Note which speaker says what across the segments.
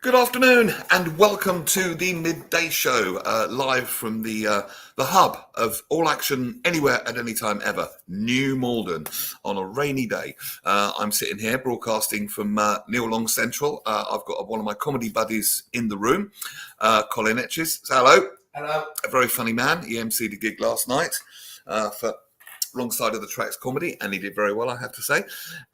Speaker 1: Good afternoon and welcome to the Midday Show, live from the hub of all action anywhere at any time ever, New Malden, on a rainy day. I'm sitting here broadcasting from Neil Long Central. I've got one of my comedy buddies in the room, Colin Etches. Hello.
Speaker 2: Hello.
Speaker 1: A very funny man. He emceed a gig last night for Wrong Side of the Tracks comedy, and he did very well, I have to say.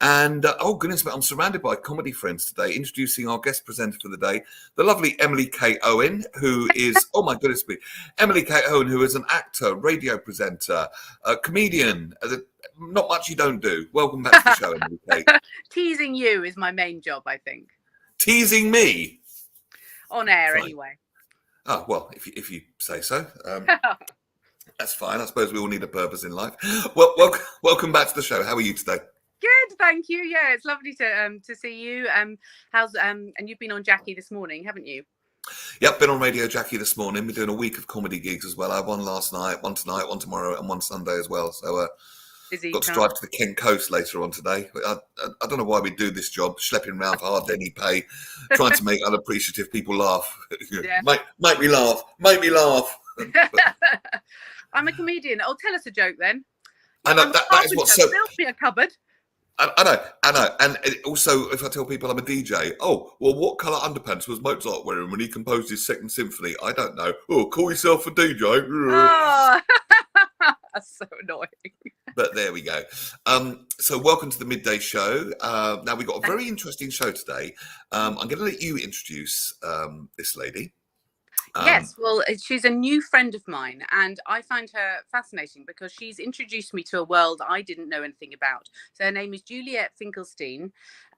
Speaker 1: And oh goodness me, I'm surrounded by comedy friends today. Introducing our guest presenter for the day, the lovely Emily K. Owen, who is oh my goodness me, Emily K. Owen, who is an actor, radio presenter, a comedian. Not much you don't do. Welcome back to the show, Emily K.
Speaker 2: Teasing you is my main job, I think.
Speaker 1: Teasing me
Speaker 2: on air, anyway.
Speaker 1: Oh well, if you say so. That's fine. I suppose we all need a purpose in life. Well, welcome back to the show. How are you today?
Speaker 2: Good, thank you. Yeah, it's lovely to see you. And you've been on Jackie this morning, haven't you?
Speaker 1: Yep, been on Radio Jackie this morning. We're doing a week of comedy gigs as well. I had one last night, one tonight, one tomorrow, and one Sunday as well. So got to drive to the Kent coast later on today. I don't know why we do this job, schlepping around for hard any pay, trying to make unappreciative people laugh.
Speaker 2: Yeah.
Speaker 1: Make me laugh. Make me laugh.
Speaker 2: I'm a comedian. Oh, tell us a joke then.
Speaker 1: I know that is what's so.
Speaker 2: Build me a cupboard.
Speaker 1: I know. And also, if I tell people I'm a DJ, oh, well, what colour underpants was Mozart wearing when he composed his Second Symphony? I don't know. Oh, call yourself a DJ.
Speaker 2: Oh, that's so annoying.
Speaker 1: But there we go. So welcome to the Midday Show. Now, we've got a very interesting show today. I'm going to let you introduce this lady.
Speaker 2: Yes, well, she's a new friend of mine, and I find her fascinating because she's introduced me to a world I didn't know anything about. So her name is Juliet Finkelstein,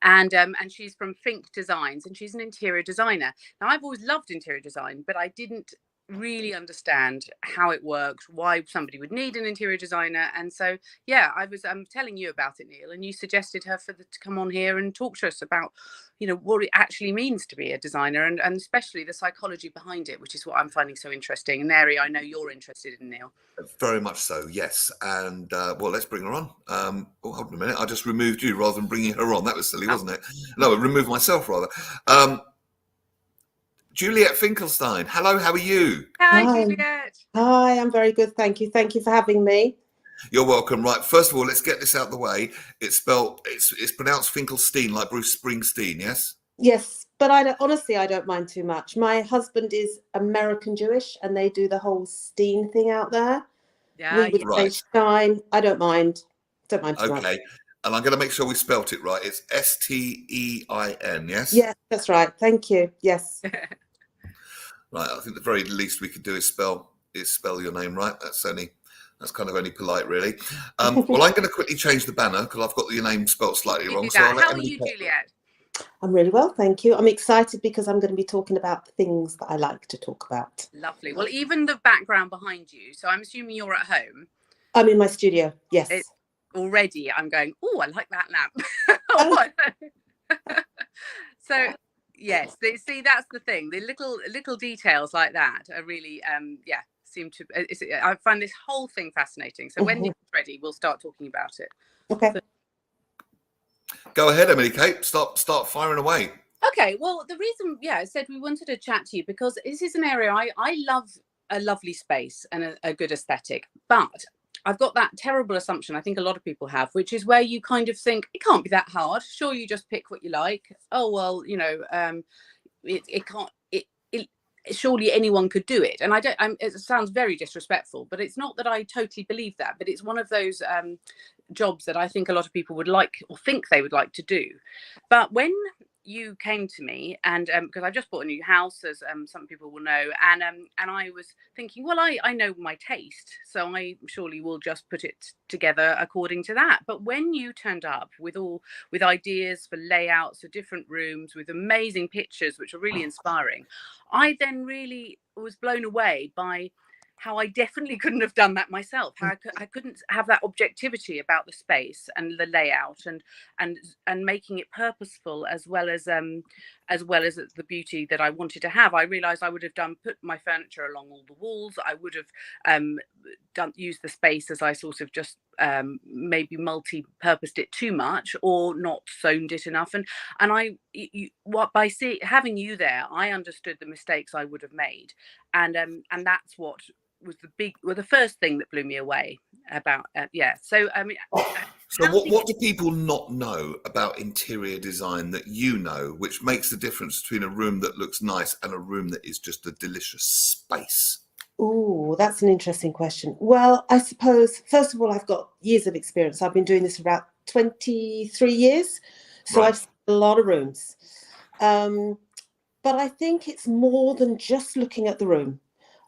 Speaker 2: and she's from Fink Designs, and she's an interior designer. Now, I've always loved interior design, but I didn't really understand how it worked, why somebody would need an interior designer. And so, yeah, I'm telling you about it, Neil, and you suggested her to come on here and talk to us about, what it actually means to be a designer and especially the psychology behind it, which is what I'm finding so interesting, an area I know you're interested in, Neil.
Speaker 1: Very much so, yes. And well, let's bring her on. Oh, hold on a minute. I just removed you rather than bringing her on. That was silly, wasn't it? No, I removed myself rather. Juliet Finkelstein. Hello, how are you?
Speaker 2: Hi, Juliet.
Speaker 3: Hi, I'm very good, thank you. Thank you for having me.
Speaker 1: You're welcome. Right, first of all, let's get this out of the way. It's pronounced Finkelstein, like Bruce Springsteen, yes?
Speaker 3: Yes, but honestly, I don't mind too much. My husband is American Jewish, and they do the whole Steen thing out there.
Speaker 2: Yeah,
Speaker 3: we would say Stein. I don't mind. Don't mind too much.
Speaker 1: Okay, and I'm going to make sure we spelt it right. It's Stein, yes?
Speaker 3: Yes, that's right. Thank you. Yes.
Speaker 1: Right, I think the very least we could do is spell your name right. That's kind of only polite, really. Well, I'm going to quickly change the banner because I've got your name spelled slightly wrong.
Speaker 2: So how are you, Juliet?
Speaker 3: I'm really well, thank you. I'm excited because I'm going to be talking about the things that I like to talk about.
Speaker 2: Lovely. Well, even the background behind you. So I'm assuming you're at home.
Speaker 3: I'm in my studio. Yes.
Speaker 2: Already, I'm going. Oh, I like that lamp. So. Yes, see, that's the thing. The little details like that are really, seem to. I find this whole thing fascinating. So when you're ready, we'll start talking about it.
Speaker 3: Okay.
Speaker 1: Go ahead, Emily Kate. Start firing away.
Speaker 2: Okay. Well, the reason, I said we wanted to chat to you because this is an area I love, a lovely space and a good aesthetic, but I've got that terrible assumption I think a lot of people have, which is where you kind of think it can't be that hard. Sure, you just pick what you like. Oh well, it can't. Surely anyone could do it. And I don't. It sounds very disrespectful, but it's not that I totally believe that. But it's one of those jobs that I think a lot of people would like or think they would like to do. But when you came to me and because I just bought a new house, as some people will know, and I was thinking, well, I know my taste, so I surely will just put it together according to that. But when you turned up with ideas for layouts for different rooms with amazing pictures which are really inspiring, I then really was blown away by how I definitely couldn't have done that myself. How I couldn't have that objectivity about the space and the layout and making it purposeful as well as the beauty that I wanted to have. I realized I would have put my furniture along all the walls. I would have used the space as I sort of just maybe multi-purposed it too much or not zoned it enough. And by having you there, I understood the mistakes I would have made, and that's what was the first thing that blew me away about So I mean,
Speaker 1: so what do people not know about interior design that you know, which makes the difference between a room that looks nice and a room that is just a delicious space?
Speaker 3: Oh, that's an interesting question. Well, I suppose, first of all, I've got years of experience. I've been doing this for about 23 years. So
Speaker 1: Right.
Speaker 3: I've seen a lot of rooms. But I think it's more than just looking at the room.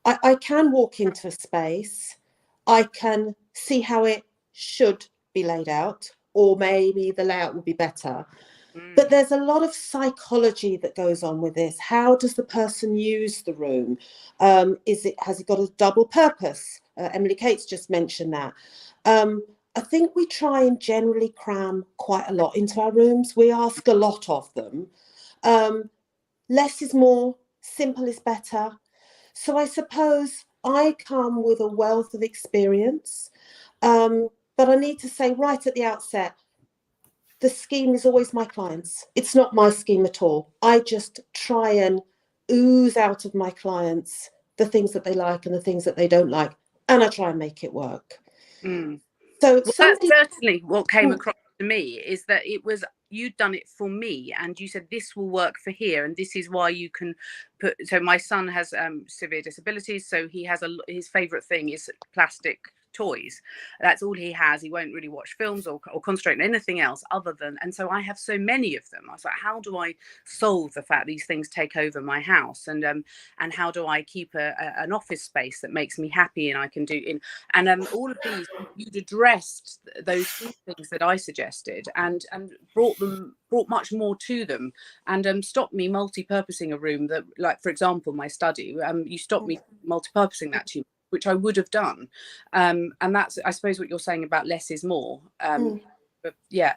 Speaker 3: I can walk into a space, I can see how it should be laid out, or maybe the layout would be better. But there's a lot of psychology that goes on with this. How does the person use the room? Has it got a double purpose? Emily Cates just mentioned that. I think we try and generally cram quite a lot into our rooms. We ask a lot of them. Less is more, simple is better. So I suppose I come with a wealth of experience, but I need to say right at the outset, the scheme is always my client's. It's not my scheme at all. I just try and ooze out of my clients the things that they like and the things that they don't like, and I try and make it work. So
Speaker 2: that's certainly what came across to me, is that you'd done it for me, and you said this will work for here, and this is why you can put. So my son has severe disabilities, so he has his favorite thing is plastic toys. That's all he has. He won't really watch films or concentrate on anything else other than, and so I have so many of them. I was like, how do I solve the fact these things take over my house, and how do I keep an office space that makes me happy and I can do in, and all of these, you'd addressed those things that I suggested, and brought much more to them, and stopped me multi-purposing a room that, like, for example, my study, you stopped me multi-purposing that too, which I would have done. And that's, I suppose, what you're saying about less is more. But yeah.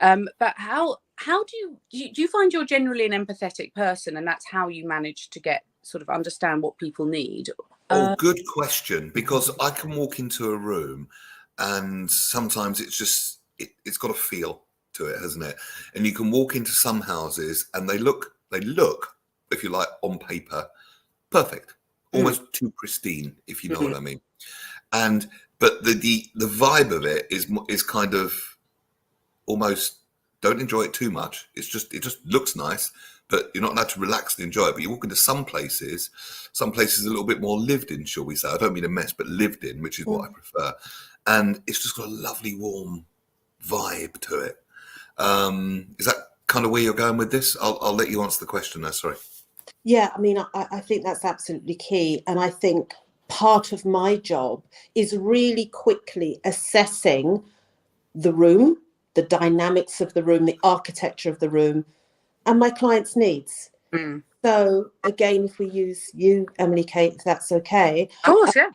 Speaker 2: But how do you find you're generally an empathetic person, and that's how you manage to sort of understand what people need?
Speaker 1: Oh, good question. Because I can walk into a room and sometimes it's got a feel to it, hasn't it? And you can walk into some houses and they look, if you like, on paper, perfect. Almost too pristine, if you know what I mean. But the vibe of it is kind of almost, don't enjoy it too much. It just looks nice, but you're not allowed to relax and enjoy it. But you walk into some places a little bit more lived in, shall we say. I don't mean a mess, but lived in, which is what I prefer. And it's just got a lovely warm vibe to it. Is that kind of where you're going with this? I'll let you answer the question now, sorry.
Speaker 3: Yeah, I mean, I think that's absolutely key. And I think part of my job is really quickly assessing the room, the dynamics of the room, the architecture of the room, and my client's needs. So again, if we use you, Emily Kate, if that's okay.
Speaker 2: Of course, yeah.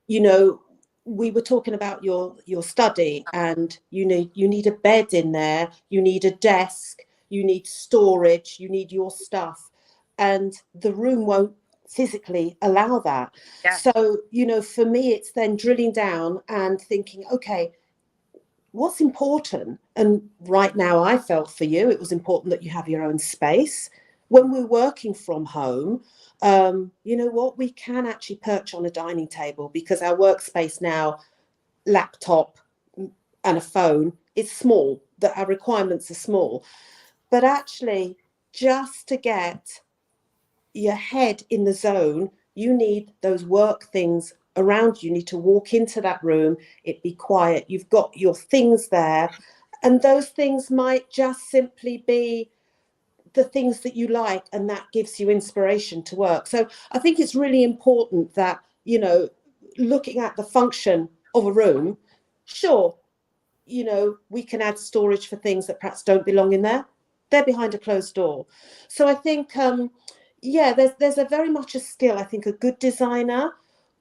Speaker 3: You know, we were talking about your study, and you need a bed in there, you need a desk, you need storage, you need your stuff. And the room won't physically allow that. Yeah. So, for me, it's then drilling down and thinking, okay, what's important? And right now, I felt for you, it was important that you have your own space. When we're working from home, you know what? We can actually perch on a dining table, because our workspace now, laptop and a phone, is small, that our requirements are small. But actually, just to get your head in the zone, you need those work things around you. You need to walk into that room, it be quiet, you've got your things there, and those things might just simply be the things that you like, and that gives you inspiration to work. So I think it's really important that, looking at the function of a room, sure, we can add storage for things that perhaps don't belong in there. They're behind a closed door. So I think there's a very much a skill. I think a good designer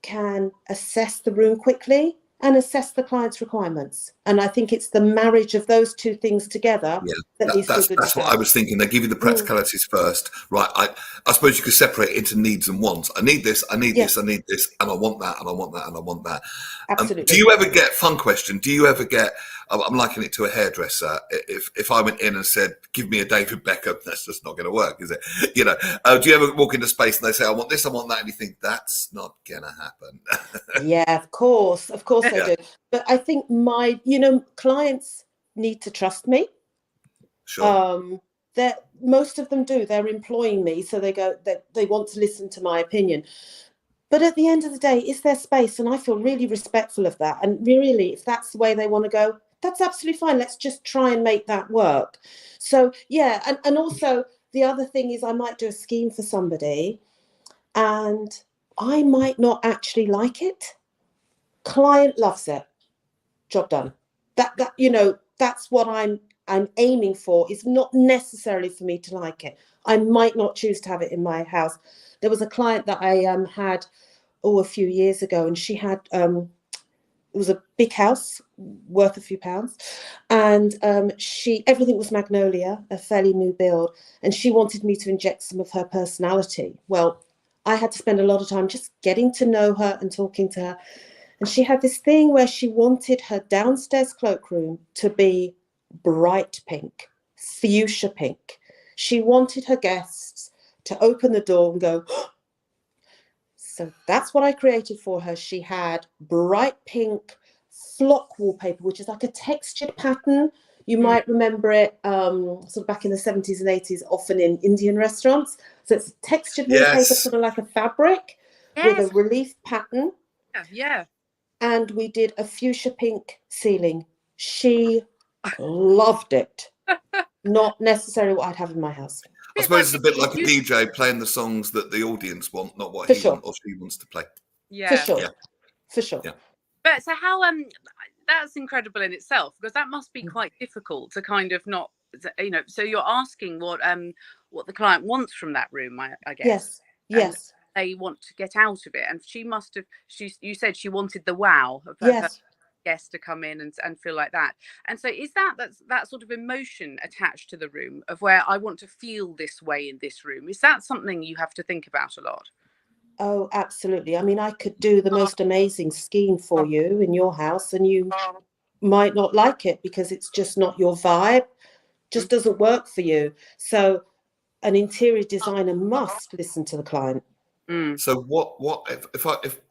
Speaker 3: can assess the room quickly and assess the client's requirements. And I think it's the marriage of those two things together that leads to a good
Speaker 1: that's what I was thinking. They give you the practicalities first, right? I suppose you could separate it into needs and wants. I need this, I need this, I need this, and I want that, and I want that, and I want that.
Speaker 3: Absolutely.
Speaker 1: Do you ever get, fun question, do you ever get, I'm likening it to a hairdresser, if I went in and said, give me a David Beckham, that's just not going to work, is it? You know, do you ever walk into space and they say, I want this, I want that, and you think, that's not going to happen?
Speaker 3: Yeah, of course I do. But I think clients need to trust me.
Speaker 1: Sure.
Speaker 3: That most of them do. They're employing me, so they want to listen to my opinion. But at the end of the day, it's their space, and I feel really respectful of that. And really, if that's the way they want to go, that's absolutely fine. Let's just try and make that work. So yeah, and also the other thing is I might do a scheme for somebody, and I might not actually like it. Client loves it. Job done. That's what I'm aiming for. It's not necessarily for me to like it. I might not choose to have it in my house. There was a client that I had a few years ago, and she had it was a big house worth a few pounds, and everything was magnolia, a fairly new build, and she wanted me to inject some of her personality. Well, I had to spend a lot of time just getting to know her and talking to her. And she had this thing where she wanted her downstairs cloakroom to be bright pink, fuchsia pink. She wanted her guests to open the door and go, oh. So that's what I created for her. She had bright pink flock wallpaper, which is like a textured pattern. You might remember it sort of back in the 70s and 80s, often in Indian restaurants. So it's textured wallpaper, sort of like a fabric with a relief pattern.
Speaker 2: Yeah.
Speaker 3: And we did a fuchsia pink ceiling. She loved it. Not necessarily what I'd have in my house.
Speaker 1: I suppose it's a bit like a DJ playing the songs that the audience want, not what he wants or she wants to play.
Speaker 2: Yeah,
Speaker 3: for sure.
Speaker 1: Yeah.
Speaker 2: But so how that's incredible in itself, because that must be quite difficult to kind of not, so you're asking what the client wants from that room, I guess.
Speaker 3: Yes.
Speaker 2: They want to get out of it, and she must have. You said she wanted the wow of her guest to come in and feel like that. And so is that sort of emotion attached to the room of where I want to feel this way in this room? Is that something you have to think about a lot?
Speaker 3: Oh, absolutely. I mean, I could do the most amazing scheme for you in your house, and you might not like it because it's just not your vibe, just doesn't work for you. So an interior designer must listen to the client.
Speaker 1: So what if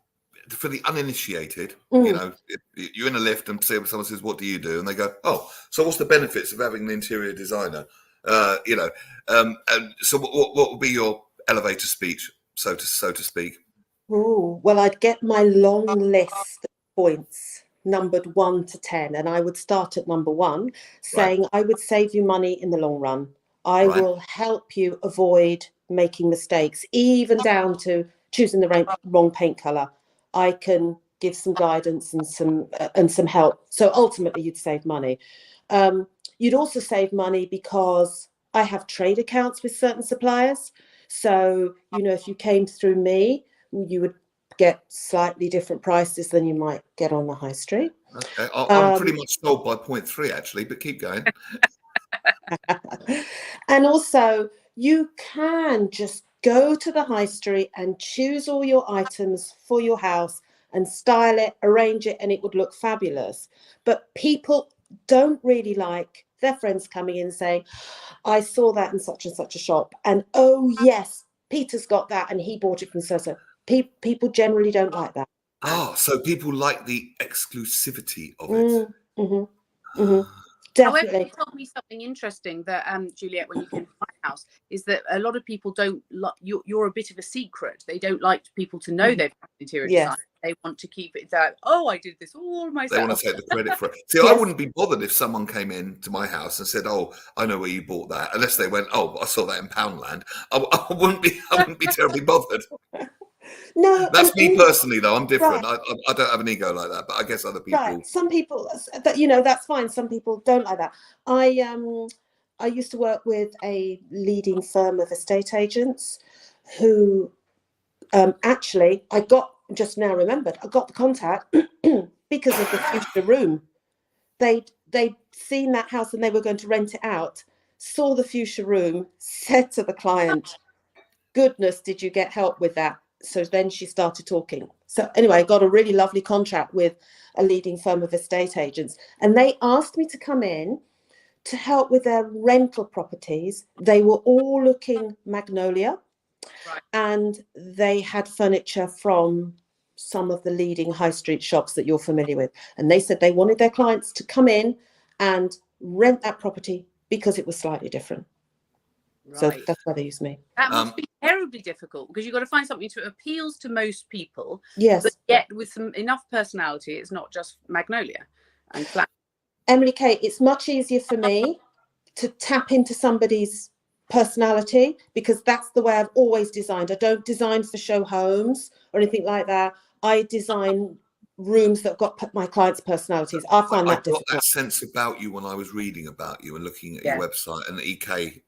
Speaker 1: for the uninitiated, if you're in a lift and someone says, what do you do? And they go, oh, so what's the benefits of having an interior designer? And so what would be your elevator speech, so to speak?
Speaker 3: Oh, well, I'd get my long list of points numbered 1 to 10, and I would start at number 1 saying, I would save you money in the long run. I will help you avoid making mistakes, even down to choosing the wrong paint color. I can give some guidance and some help. So ultimately, you'd save money. You'd also save money because I have trade accounts with certain suppliers. So, if you came through me, you would get slightly different prices than you might get on the high street.
Speaker 1: Okay, I'm pretty much sold by point 3, actually, but keep going.
Speaker 3: And also, you can just go to the high street and choose all your items for your house and style it, arrange it, and it would look fabulous. But people don't really like their friends coming in saying, I saw that in such and such a shop, and oh yes, Peter's got that and he bought it from so. People generally don't like that.
Speaker 1: So people like the exclusivity of it.
Speaker 3: Definitely.
Speaker 2: However, you told me something interesting that Juliet, when you came to my house, is that a lot of people don't like you're a bit of a secret. They don't like people to know they've got interior design. They want to keep it that, I did this all myself.
Speaker 1: They want to take the credit for it. See, I wouldn't be bothered if someone came in to my house and said, oh, I know where you bought that, unless they went, oh, I saw that in Poundland. I wouldn't be terribly bothered.
Speaker 3: No,
Speaker 1: that's me personally, though. I'm different. I don't have an ego like that, but I guess other people.
Speaker 3: Right. Some people, that's fine. Some people don't like that. I used to work with a leading firm of estate agents who actually I got just now remembered. I got the contact because of the fuchsia room. They'd seen that house and they were going to rent it out, saw the fuchsia room, said to the client, goodness, did you get help with that? So then she started talking. So anyway, I got a really lovely contract with a leading firm of estate agents, and they asked me to come in to help with their rental properties. They were all looking magnolia,
Speaker 2: Right.
Speaker 3: and they had furniture from some of the leading high street shops that you're familiar with. And they said they wanted their clients to come in and rent that property because it was slightly different. So
Speaker 2: Right.
Speaker 3: that's why they used me.
Speaker 2: That must be terribly difficult, because you've got to find something that appeals to most people,
Speaker 3: Yes.
Speaker 2: but yet with some enough personality. It's not just magnolia and flat.
Speaker 3: Emily Kate, it's much easier for me to tap into somebody's personality, because that's the way I've always designed. I don't design for show homes or anything like that. I design rooms that have got my clients' personalities. I find that
Speaker 1: I got
Speaker 3: difficult.
Speaker 1: that sense about you when I was reading about you and looking at your website, and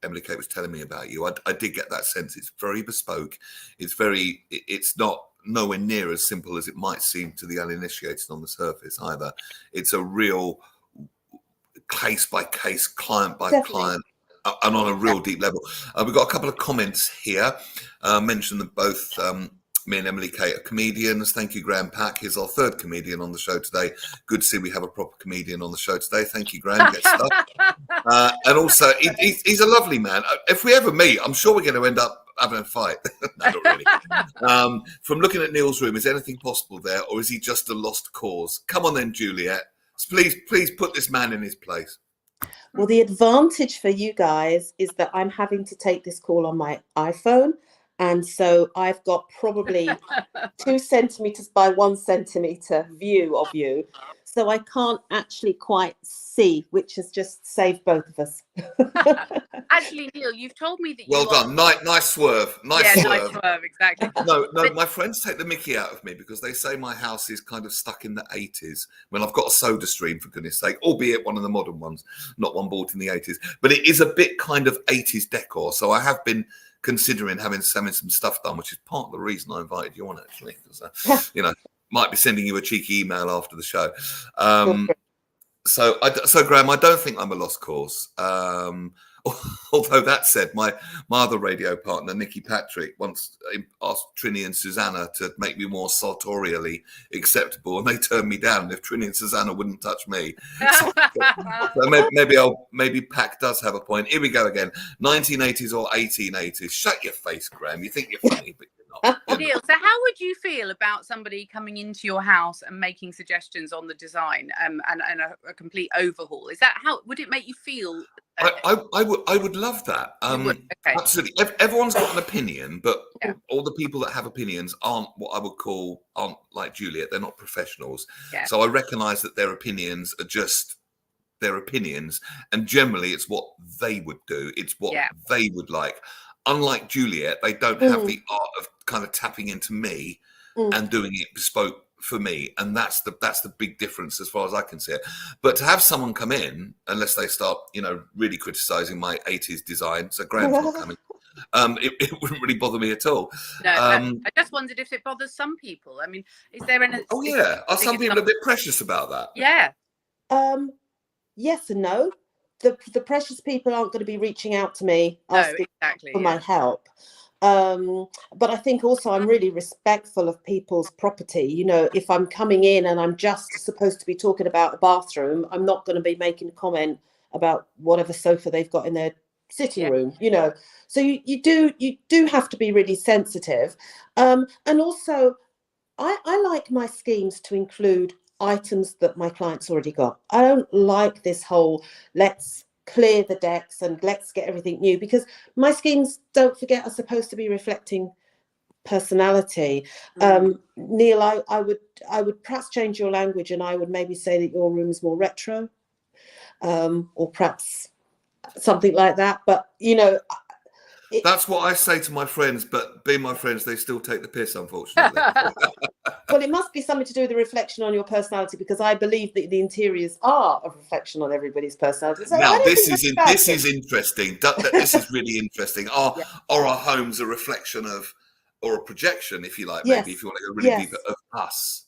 Speaker 1: Emily Kate was telling me about you. I did get that sense. It's very bespoke. It's not nowhere near as simple as it might seem to the uninitiated on the surface either. It's a real case by case, client by client, and on a real deep level. We've got a couple of comments here. Mentioned that both me and Emily Kate are comedians. Thank you, Graham Pack. He's our third comedian on the show today. Good to see we have a proper comedian on the show today. Thank you, Graham. Get stuff. And also, he's a lovely man. If we ever meet, I'm sure we're going to end up having a fight. No, not really. From looking at Neil's room, is anything possible there, or is he just a lost cause? Come on then, Juliet. Please put this man in his place.
Speaker 3: Well, the advantage for you guys is that I'm having to take this call on my iPhone. And so I've got probably 2 centimeters by 1 centimeter view of you. So I can't actually quite see, which has just saved both of us.
Speaker 2: Actually, Neil, you've told me that you
Speaker 1: well done. Nice swerve. Nice swerve.
Speaker 2: Exactly.
Speaker 1: No, my friends take the mickey out of me because they say my house is kind of stuck in the 80s. When I've got a soda stream, for goodness sake, albeit one of the modern ones, not one bought in the 80s. But it is a bit kind of 80s decor. So I have been considering having some stuff done, which is part of the reason I invited you on, actually. Because, might be sending you a cheeky email after the show. So Graham, I don't think I'm a lost cause. Although that said, my other radio partner, Nikki Patrick, once asked Trini and Susanna to make me more sartorially acceptable, and they turned me down if Trini and Susanna wouldn't touch me. So maybe Pac does have a point. Here we go again. 1980s or 1880s. Shut your face, Graham. You think you're funny, but you're not.
Speaker 2: Neil, so how would you feel about somebody coming into your house and making suggestions on the design and a complete overhaul? Is that how would it make you feel?
Speaker 1: I would love that.
Speaker 2: Okay.
Speaker 1: Absolutely. Everyone's got an opinion, but all the people that have opinions aren't like Juliet. They're not professionals.
Speaker 2: Yeah.
Speaker 1: So I recognise that their opinions are just their opinions, and generally it's what they would do. It's what they would like. Unlike Juliet, they don't have the art of kind of tapping into me and doing it bespoke for me, and that's the big difference as far as I can see it. But to have someone come in, unless they start really criticizing my 80s design, so Graham's not coming, it wouldn't really bother me at all.
Speaker 2: No, I just wondered if it bothers some people. I mean, is there any?
Speaker 1: Are some people a bit precious about that?
Speaker 2: Yeah.
Speaker 3: Yes and no. The precious people aren't going to be reaching out to me asking for my help. But I think also I'm really respectful of people's property. If I'm coming in and I'm just supposed to be talking about the bathroom, I'm not going to be making a comment about whatever sofa they've got in their sitting room, So you do have to be really sensitive. And also, I like my schemes to include items that my clients already got. I don't like this whole let's clear the decks and let's get everything new, because my schemes, don't forget, are supposed to be reflecting personality. Neil, I would perhaps change your language, and I would maybe say that your room is more retro, or perhaps something like that. But
Speaker 1: that's what I say to my friends, but being my friends, they still take the piss, unfortunately.
Speaker 3: Well, it must be something to do with the reflection on your personality, because I believe that the interiors are a reflection on everybody's personality. So
Speaker 1: now, this is interesting. This is really interesting. Are our homes a reflection of, or a projection, if you like, maybe, if you want to go really deep, of us?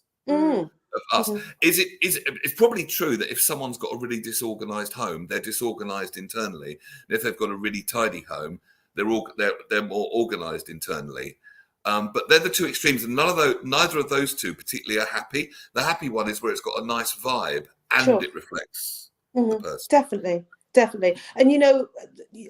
Speaker 1: of us.
Speaker 3: Mhm.
Speaker 1: It's probably true that if someone's got a really disorganized home, they're disorganized internally. And if they've got a really tidy home, they're more organized internally. But they're the two extremes, and neither of those two particularly are happy. The happy one is where it's got a nice vibe and
Speaker 3: Sure.
Speaker 1: it reflects
Speaker 3: Mhm.
Speaker 1: the person.
Speaker 3: Definitely. And, you know,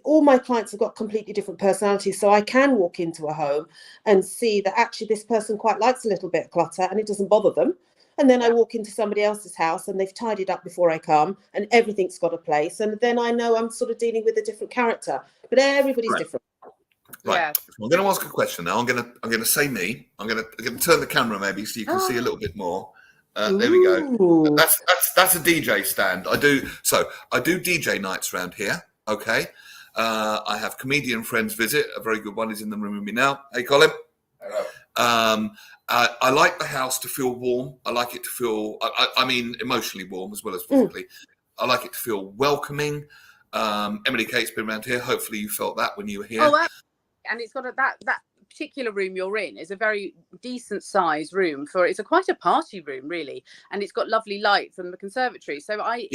Speaker 3: all my clients have got completely different personalities. So I can walk into a home and see that actually this person quite likes a little bit of clutter and it doesn't bother them. And then I walk into somebody else's house and they've tidied up before I come and everything's got a place. And then I know I'm sort of dealing with a different character. But everybody's different.
Speaker 1: Right.
Speaker 2: Yeah.
Speaker 1: So I'm going to ask a question now. I'm going to say me. I'm going to turn the camera maybe so you can see a little bit more. There we go.
Speaker 3: Ooh.
Speaker 1: That's a DJ stand. I do DJ nights around here. Okay. I have comedian friends visit. A very good one is in the room with me now. Hey, Colin.
Speaker 4: Hello.
Speaker 1: I like the house to feel warm. I like it to feel, I mean, emotionally warm as well as physically. I like it to feel welcoming. Emily Kate's been around here. Hopefully you felt that when you were here.
Speaker 2: Oh, and it's got that particular room you're in is a very decent sized room it's quite a party room really, and it's got lovely light from the conservatory. So I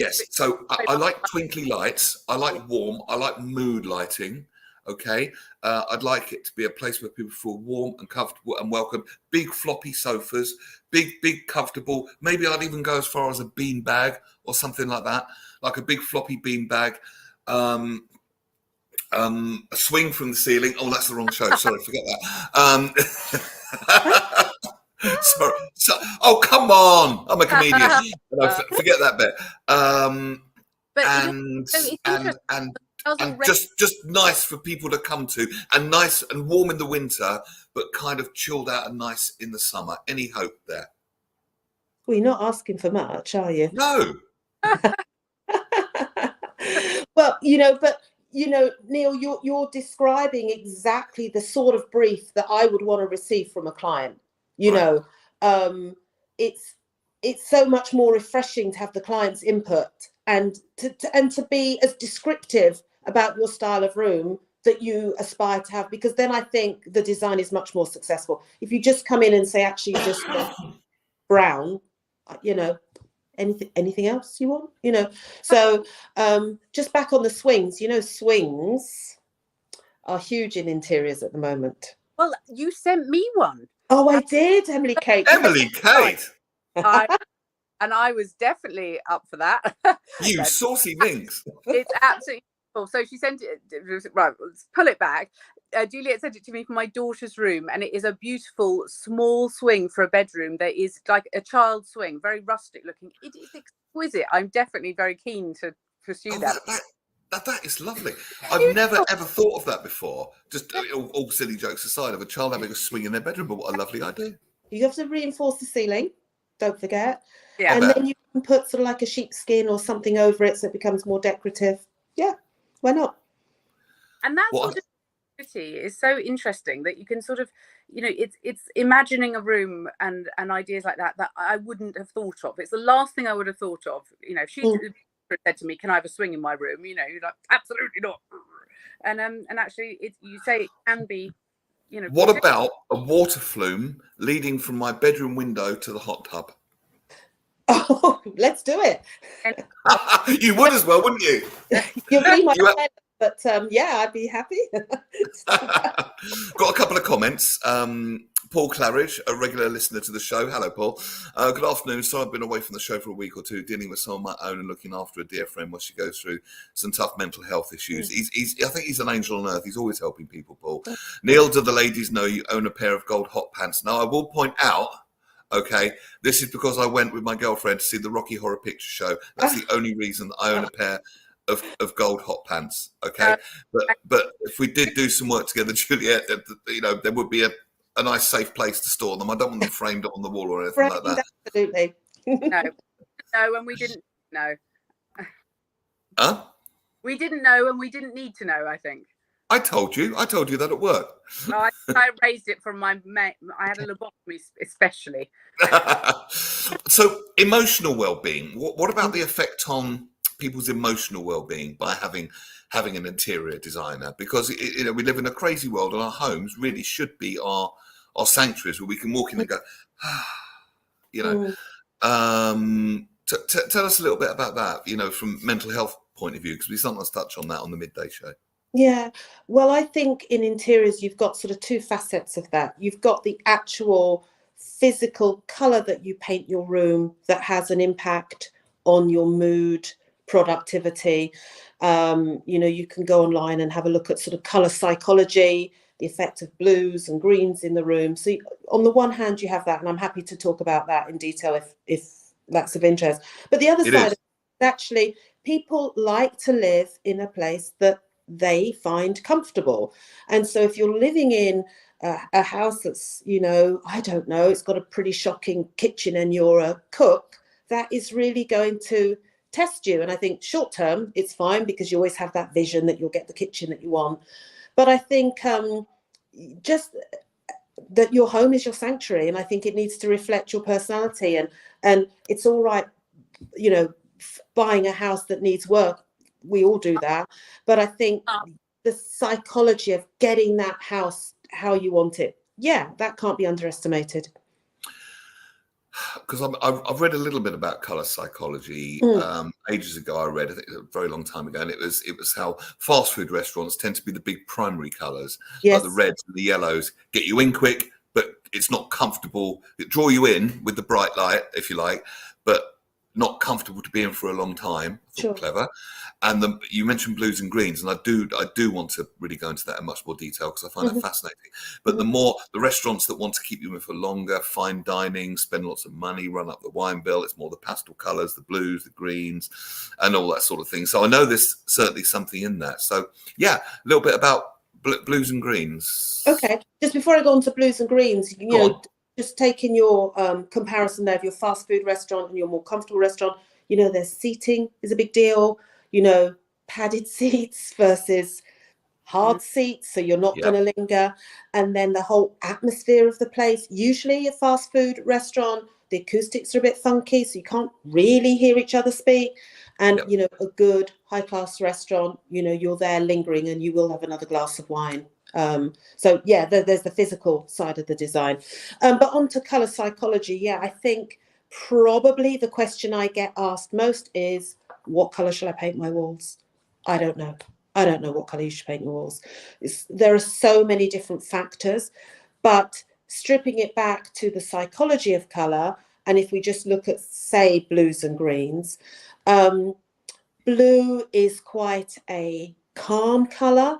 Speaker 1: like twinkly lights. I like warm. I like mood lighting. Okay, I'd like it to be a place where people feel warm and comfortable and welcome. Big floppy sofas, big comfortable. Maybe I'd even go as far as a bean bag or something like that, like a big floppy bean bag. A swing from the ceiling. Oh, that's the wrong show. Sorry, forget that. Sorry. Oh, come on! I'm a comedian. Forget that bit. And just nice for people to come to, and nice and warm in the winter, but kind of chilled out and nice in the summer. Any hope there?
Speaker 3: Well, you're not asking for much, are you?
Speaker 1: No.
Speaker 3: Well, Neil, you're describing exactly the sort of brief that I would want to receive from a client. It's so much more refreshing to have the client's input and to be as descriptive about your style of room that you aspire to have, because then I think the design is much more successful. If you just come in and say, actually, just brown, anything else you want, so just back on the swings, swings are huge in interiors at the moment.
Speaker 2: Well, you sent me one.
Speaker 3: Oh, I did. Emily Kate.
Speaker 2: And I was definitely up for that.
Speaker 1: You saucy minx.
Speaker 2: It's absolutely beautiful. So she sent it, right, let's pull it back. Juliet sent it to me for my daughter's room, and it is a beautiful small swing for a bedroom that is like a child's swing, very rustic looking. It is exquisite. I'm definitely very keen to pursue that.
Speaker 1: That is lovely. I've never ever thought of that before. Just all silly jokes aside, of a child having a swing in their bedroom, but what a lovely idea.
Speaker 3: You have to reinforce the ceiling, don't forget.
Speaker 2: Yeah.
Speaker 3: And then you can put sort of like a sheepskin or something over it so it becomes more decorative. Yeah, why not?
Speaker 2: And that sort of is so interesting that you can sort of, it's imagining a room and ideas like that I wouldn't have thought of. It's the last thing I would have thought of. If she said to me, "Can I have a swing in my room?" You're like, absolutely not. And actually, you say it can be.
Speaker 1: What about a water flume leading from my bedroom window to the hot tub?
Speaker 3: Oh, let's do it.
Speaker 1: You would as well, wouldn't you?
Speaker 3: You'll be my friend, but yeah, I'd be happy.
Speaker 1: Got a couple of comments. Paul Claridge, a regular listener to the show. Hello, Paul. Good afternoon. So I've been away from the show for a week or two, dealing with some of my own and looking after a dear friend while she goes through some tough mental health issues. I think he's an angel on earth. He's always helping people, Paul. Neil, do the ladies know you own a pair of gold hot pants? Now, I will point out, okay, this is because I went with my girlfriend to see the Rocky Horror Picture Show. That's the only reason I own a pair of gold hot pants. Okay, but if we did do some work together, Juliet, there would be a nice safe place to store them. I don't want them framed up on the wall or anything like that.
Speaker 3: Absolutely.
Speaker 2: No, and we didn't know.
Speaker 1: Huh?
Speaker 2: We didn't know, and we didn't need to know, I think.
Speaker 1: I told you that at work.
Speaker 2: I raised it from I had a lobotomy especially.
Speaker 1: So emotional well-being. What about the effect on people's emotional well-being by having an interior designer? Because we live in a crazy world, and our homes really should be our sanctuaries where we can walk in and go, Tell us a little bit about that, from mental health point of view, because we sometimes touch on that on the Midday show.
Speaker 3: Yeah, well, I think in interiors, you've got sort of two facets of that. You've got the actual physical color that you paint your room that has an impact on your mood, productivity. You can go online and have a look at sort of color psychology, the effect of blues and greens in the room. So on the one hand, you have that, and I'm happy to talk about that in detail if that's of interest. But the other side of it is actually people like to live in a place that they find comfortable. And so if you're living in a house that's, I don't know, it's got a pretty shocking kitchen and you're a cook, that is really going to test you. And I think short term, it's fine because you always have that vision that you'll get the kitchen that you want. But I think just that your home is your sanctuary, and I think it needs to reflect your personality. And it's all right, buying a house that needs work. We all do that. But I think the psychology of getting that house how you want it, that can't be underestimated.
Speaker 1: Because I've read a little bit about color psychology ages ago. I read, I think a very long time ago, and it was how fast food restaurants tend to be the big primary colors, like the reds and the yellows, get you in quick, but it's not comfortable. It draw you in with the bright light, if you like, but not comfortable to be in for a long time.
Speaker 3: Sure.
Speaker 1: Clever. And you mentioned blues and greens, and I do want to really go into that in much more detail because I find that fascinating. But the restaurants that want to keep you in for longer, fine dining, spend lots of money, run up the wine bill, it's more the pastel colours, the blues, the greens, and all that sort of thing. So I know there's certainly something in that. So a little bit about blues and greens.
Speaker 3: Okay, just before I go on to blues and greens, just taking your comparison there of your fast food restaurant and your more comfortable restaurant, there's seating is a big deal, padded seats versus hard seats, so you're not going to linger. And then the whole atmosphere of the place. Usually a fast food restaurant, the acoustics are a bit funky, so you can't really hear each other speak. And, a good high-class restaurant, you're there lingering and you will have another glass of wine. There's the physical side of the design. But on to colour psychology, I think probably the question I get asked most is, what colour shall I paint my walls? I don't know. I don't know what colour you should paint your walls. There are so many different factors, but stripping it back to the psychology of colour, and if we just look at, say, blues and greens, blue is quite a calm colour.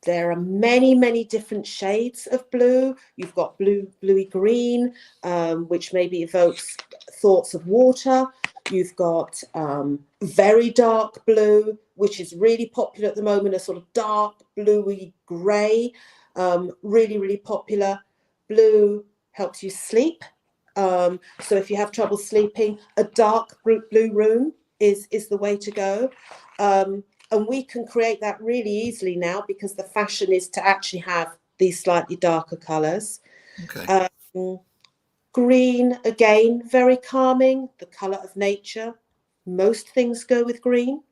Speaker 3: There are many, many different shades of blue. You've got bluey green, which maybe evokes thoughts of water. You've got very dark blue, which is really popular at the moment, a sort of dark bluey grey, really, really popular. Blue helps you sleep. So if you have trouble sleeping, a dark blue room is the way to go. And we can create that really easily now because the fashion is to actually have these slightly darker colours.
Speaker 1: Okay.
Speaker 3: Green, again, very calming, the colour of nature. Most things go with green.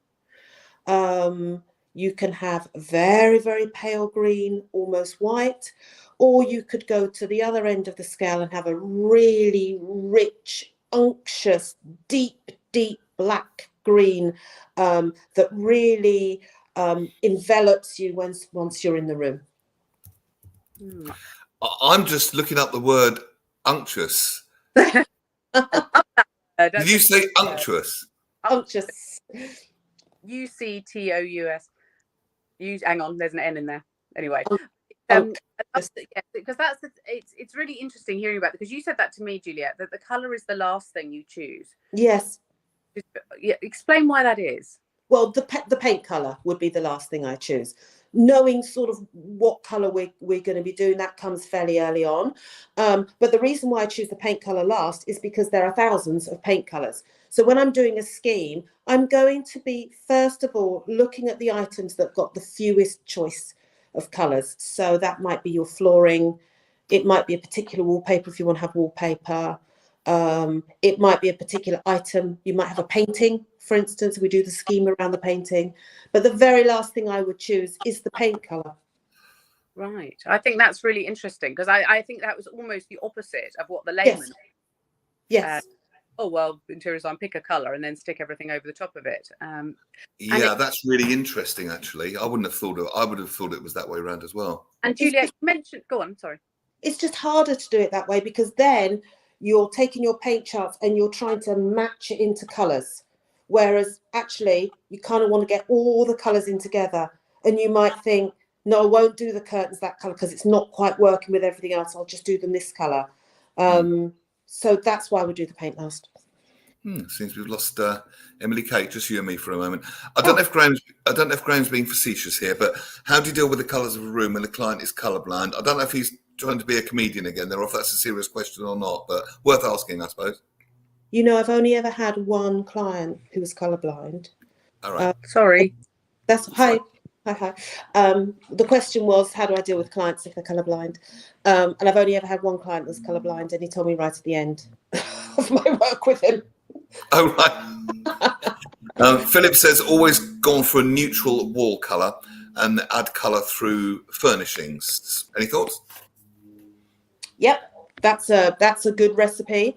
Speaker 3: You can have very, very pale green, almost white, or you could go to the other end of the scale and have a really rich, unctuous, deep, deep black green that really envelops you once you're in the room.
Speaker 1: I'm just looking up the word unctuous. Did you say unctuous?
Speaker 3: Unctuous.
Speaker 2: UCTOUS. Hang on, there's an N in there. Anyway, because it's really interesting hearing about it, because you said that to me, Juliet, that the colour is the last thing you choose.
Speaker 3: Yes.
Speaker 2: Explain why that is.
Speaker 3: Well, the paint colour would be the last thing I choose. Knowing sort of what colour we're going to be doing, that comes fairly early on. But the reason why I choose the paint colour last is because there are thousands of paint colours. So when I'm doing a scheme, I'm going to be, first of all, looking at the items that got the fewest choice of colours. So that might be your flooring. It might be a particular wallpaper if you want to have wallpaper. It might be a particular item. You might have a painting, for instance. We do the scheme around the painting. But the very last thing I would choose is the paint colour.
Speaker 2: Right. I think that's really interesting, because I think that was almost the opposite of what the layman.
Speaker 3: Yes.
Speaker 2: oh well, interior design, pick a color and then stick everything over the top of it.
Speaker 1: Yeah, that's really interesting. Actually, I wouldn't have thought it. I would have thought it was that way around as well.
Speaker 2: And Juliet, you mentioned. Go on. Sorry.
Speaker 3: It's just harder to do it that way because then you're taking your paint charts and you're trying to match it into colours. Whereas actually, you kind of want to get all the colours in together. And you might think, no, I won't do the curtains that colour because it's not quite working with everything else. I'll just do them this colour. So that's why we do the paint last.
Speaker 1: Seems we've lost Emily Kate, just you and me for a moment. I don't know if Graham's being facetious here, but how do you deal with the colours of a room when the client is colourblind? I don't know if he's trying to be a comedian again there, or if that's a serious question or not, but worth asking, I suppose.
Speaker 3: You know, I've only ever had one client who was colourblind.
Speaker 1: All right.
Speaker 2: Sorry.
Speaker 3: That's hi. The question was, how do I deal with clients if they're colourblind? And I've only ever had one client that's colourblind, and he told me right at the end of my work with him.
Speaker 1: Oh, right. Philip says, always gone for a neutral wall colour and add colour through furnishings. Any thoughts?
Speaker 3: Yep, that's a good recipe.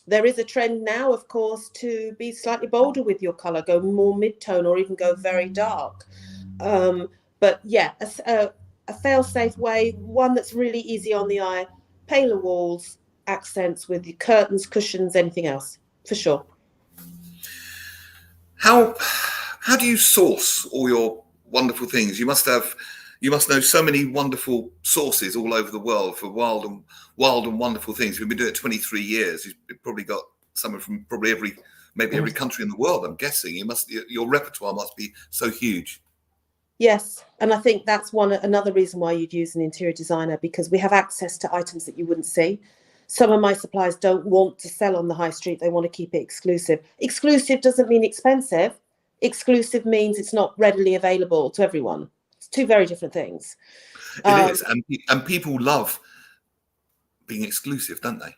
Speaker 3: There is a trend now, of course, to be slightly bolder with your colour, go more mid-tone or even go very dark. But yeah, a fail-safe way, one that's really easy on the eye, paler walls, accents with your curtains, cushions, anything else, for sure.
Speaker 1: How do you source all your wonderful things? You must know so many wonderful sources all over the world for wild and wonderful things. We've been doing it 23 years. You've probably got someone from probably every country in the world, I'm guessing. Your repertoire must be so huge.
Speaker 3: Yes, and I think that's another reason why you'd use an interior designer, because we have access to items that you wouldn't see. Some of my suppliers don't want to sell on the high street. They want to keep it exclusive. Exclusive doesn't mean expensive. Exclusive means it's not readily available to everyone. It's two very different things.
Speaker 1: It is, and people love being exclusive, don't they?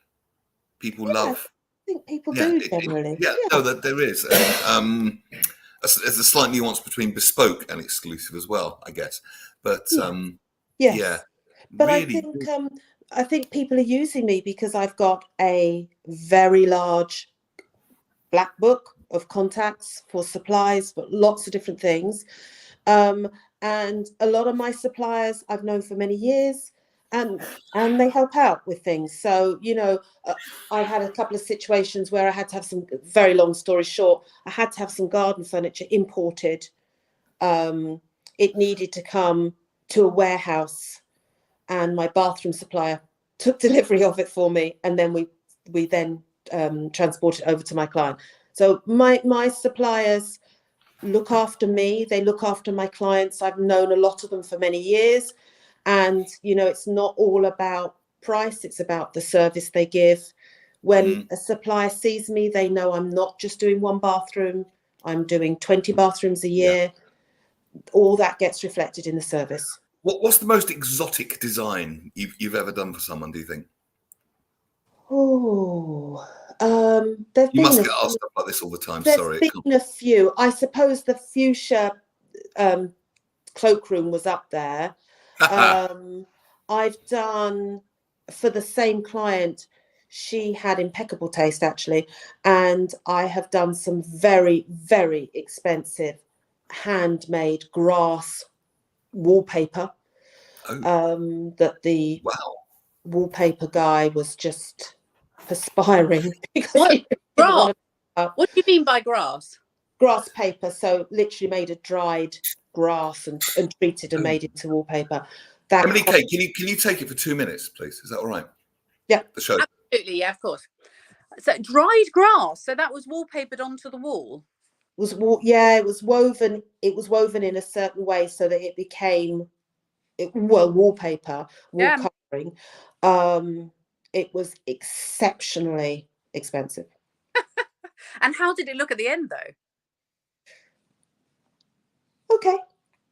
Speaker 1: People love.
Speaker 3: I think people do generally.
Speaker 1: No, that there is. There's a slight nuance between bespoke and exclusive as well, I guess. But
Speaker 3: yes.
Speaker 1: Yeah,
Speaker 3: but
Speaker 1: really,
Speaker 3: I think people are using me because I've got a very large black book of contacts for supplies, but lots of different things. And a lot of my suppliers I've known for many years, and they help out with things. So, you know, I've had a couple of situations where I had to have some, very long story short, I had to have some garden furniture imported. It needed to come to a warehouse, and my bathroom supplier took delivery of it for me, and then we then transport it over to my client. So my suppliers look after me, they look after my clients. I've known a lot of them for many years, and you know, it's not all about price, it's about the service they give. When a supplier sees me, they know I'm not just doing one bathroom, I'm doing 20 bathrooms a year. All that gets reflected in the service.
Speaker 1: What's the most exotic design you've ever done for someone, do you think?
Speaker 3: You
Speaker 1: must get asked stuff like this all the time. Sorry.
Speaker 3: There's been a few. I suppose the fuchsia cloakroom was up there. I've done, for the same client, she had impeccable taste actually, and I have done some very, very expensive handmade grass wallpaper. That the wallpaper guy was just perspiring.
Speaker 2: What do you mean by grass?
Speaker 3: Grass paper, so literally made of dried grass and treated and made into wallpaper.
Speaker 1: Emily Kate, can you take it for 2 minutes, please? Is that all right?
Speaker 3: Yeah.
Speaker 1: The show.
Speaker 2: Absolutely, yeah, of course. So dried grass, so that was wallpapered onto the wall.
Speaker 3: It was woven. It was woven in a certain way so that it became wallpaper, wall covering. It was exceptionally expensive.
Speaker 2: And how did it look at the end, though?
Speaker 3: Okay.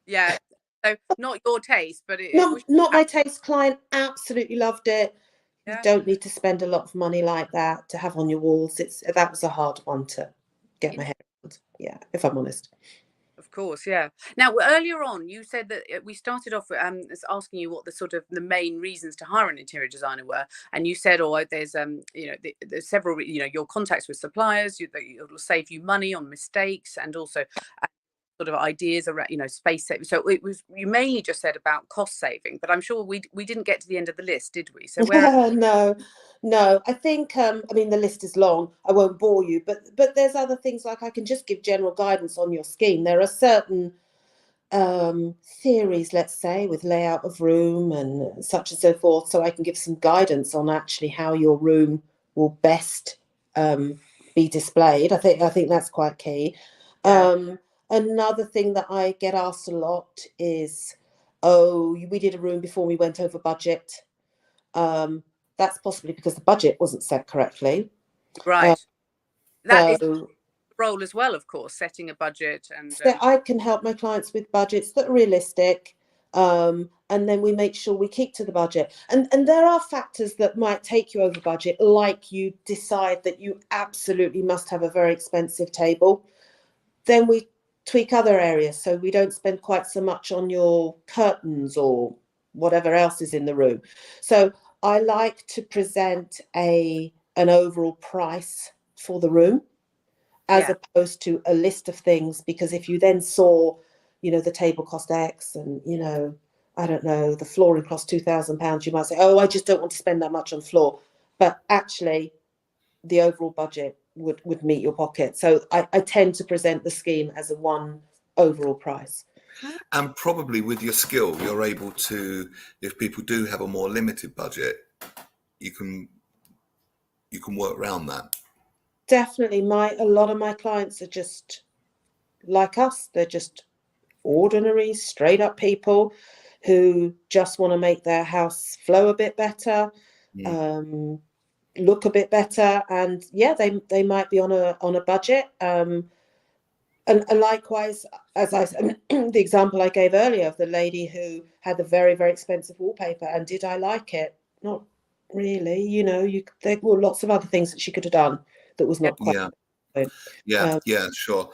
Speaker 2: Yeah. So not your taste, but
Speaker 3: not my taste. Client absolutely loved it. You don't need to spend a lot of money like that to have on your walls. That was a hard one to get my head around. Yeah, if I'm honest.
Speaker 2: course, yeah. Now, earlier on, you said that we started off asking you what the sort of the main reasons to hire an interior designer were, and you said, "Oh, there's there's several, your contacts with suppliers, that it'll save you money on mistakes, and also sort of ideas around, space saving." So it was, you mainly just said about cost saving, but I'm sure we didn't get to the end of the list, did we? So where?
Speaker 3: No, I think I mean, the list is long, I won't bore you, but there's other things, like I can just give general guidance on your scheme. There are certain theories, let's say, with layout of room and such and so forth, so I can give some guidance on actually how your room will best be displayed. I think that's quite key.
Speaker 2: Yeah.
Speaker 3: Another thing that I get asked a lot is, "Oh, we did a room before, we went over budget." That's possibly because the budget wasn't set correctly.
Speaker 2: Right. That is
Speaker 3: So
Speaker 2: role as well, of course, setting a budget. And
Speaker 3: I can help my clients with budgets that are realistic, and then we make sure we keep to the budget. And there are factors that might take you over budget, like you decide that you absolutely must have a very expensive table. Then we tweak other areas, so we don't spend quite so much on your curtains or whatever else is in the room. So I like to present an overall price for the room, as opposed to a list of things, because if you then saw, the table cost X, and I don't know, the flooring cost £2,000, you might say, "Oh, I just don't want to spend that much on floor," but actually the overall budget would meet your pocket. So I tend to present the scheme as a one overall price.
Speaker 1: And probably with your skill, you're able to, if people do have a more limited budget, you can work around that.
Speaker 3: Definitely. A lot of my clients are just like us. They're just ordinary, straight up people who just want to make their house flow a bit better, look a bit better, and they might be on a budget. And likewise, as I said, the example I gave earlier of the lady who had the very, very expensive wallpaper, and did I like it? Not really. There were lots of other things that she could have done that was not quite.
Speaker 1: Sure.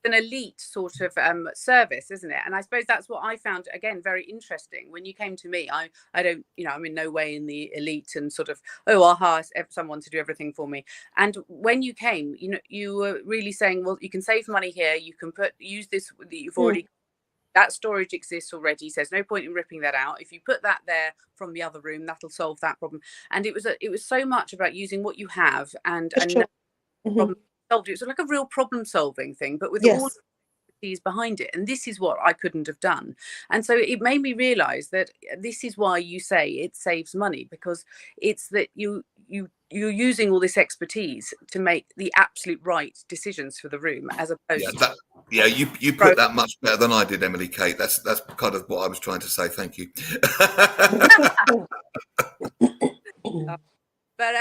Speaker 2: An elite sort of service, isn't it? And I suppose that's what I found, again, very interesting. When you came to me, I don't, I'm in no way in the elite and sort of, "Oh, I'll hire someone to do everything for me." And when you came, you were really saying, "Well, you can save money here, you can use this that you've already, that storage exists already, so there's no point in ripping that out. If you put that there from the other room, that'll solve that problem." And it was so much about using what you have and
Speaker 3: Sure.
Speaker 2: problem solved. It was like a real problem solving thing, but with all
Speaker 3: Yes.
Speaker 2: the behind it. And this is what I couldn't have done. And so it made me realize that this is why you say it saves money, because it's that you're using all this expertise to make the absolute right decisions for the room, as opposed to
Speaker 1: you put that much better than I did, Emily Kate. That's kind of what I was trying to say. Thank you.
Speaker 2: But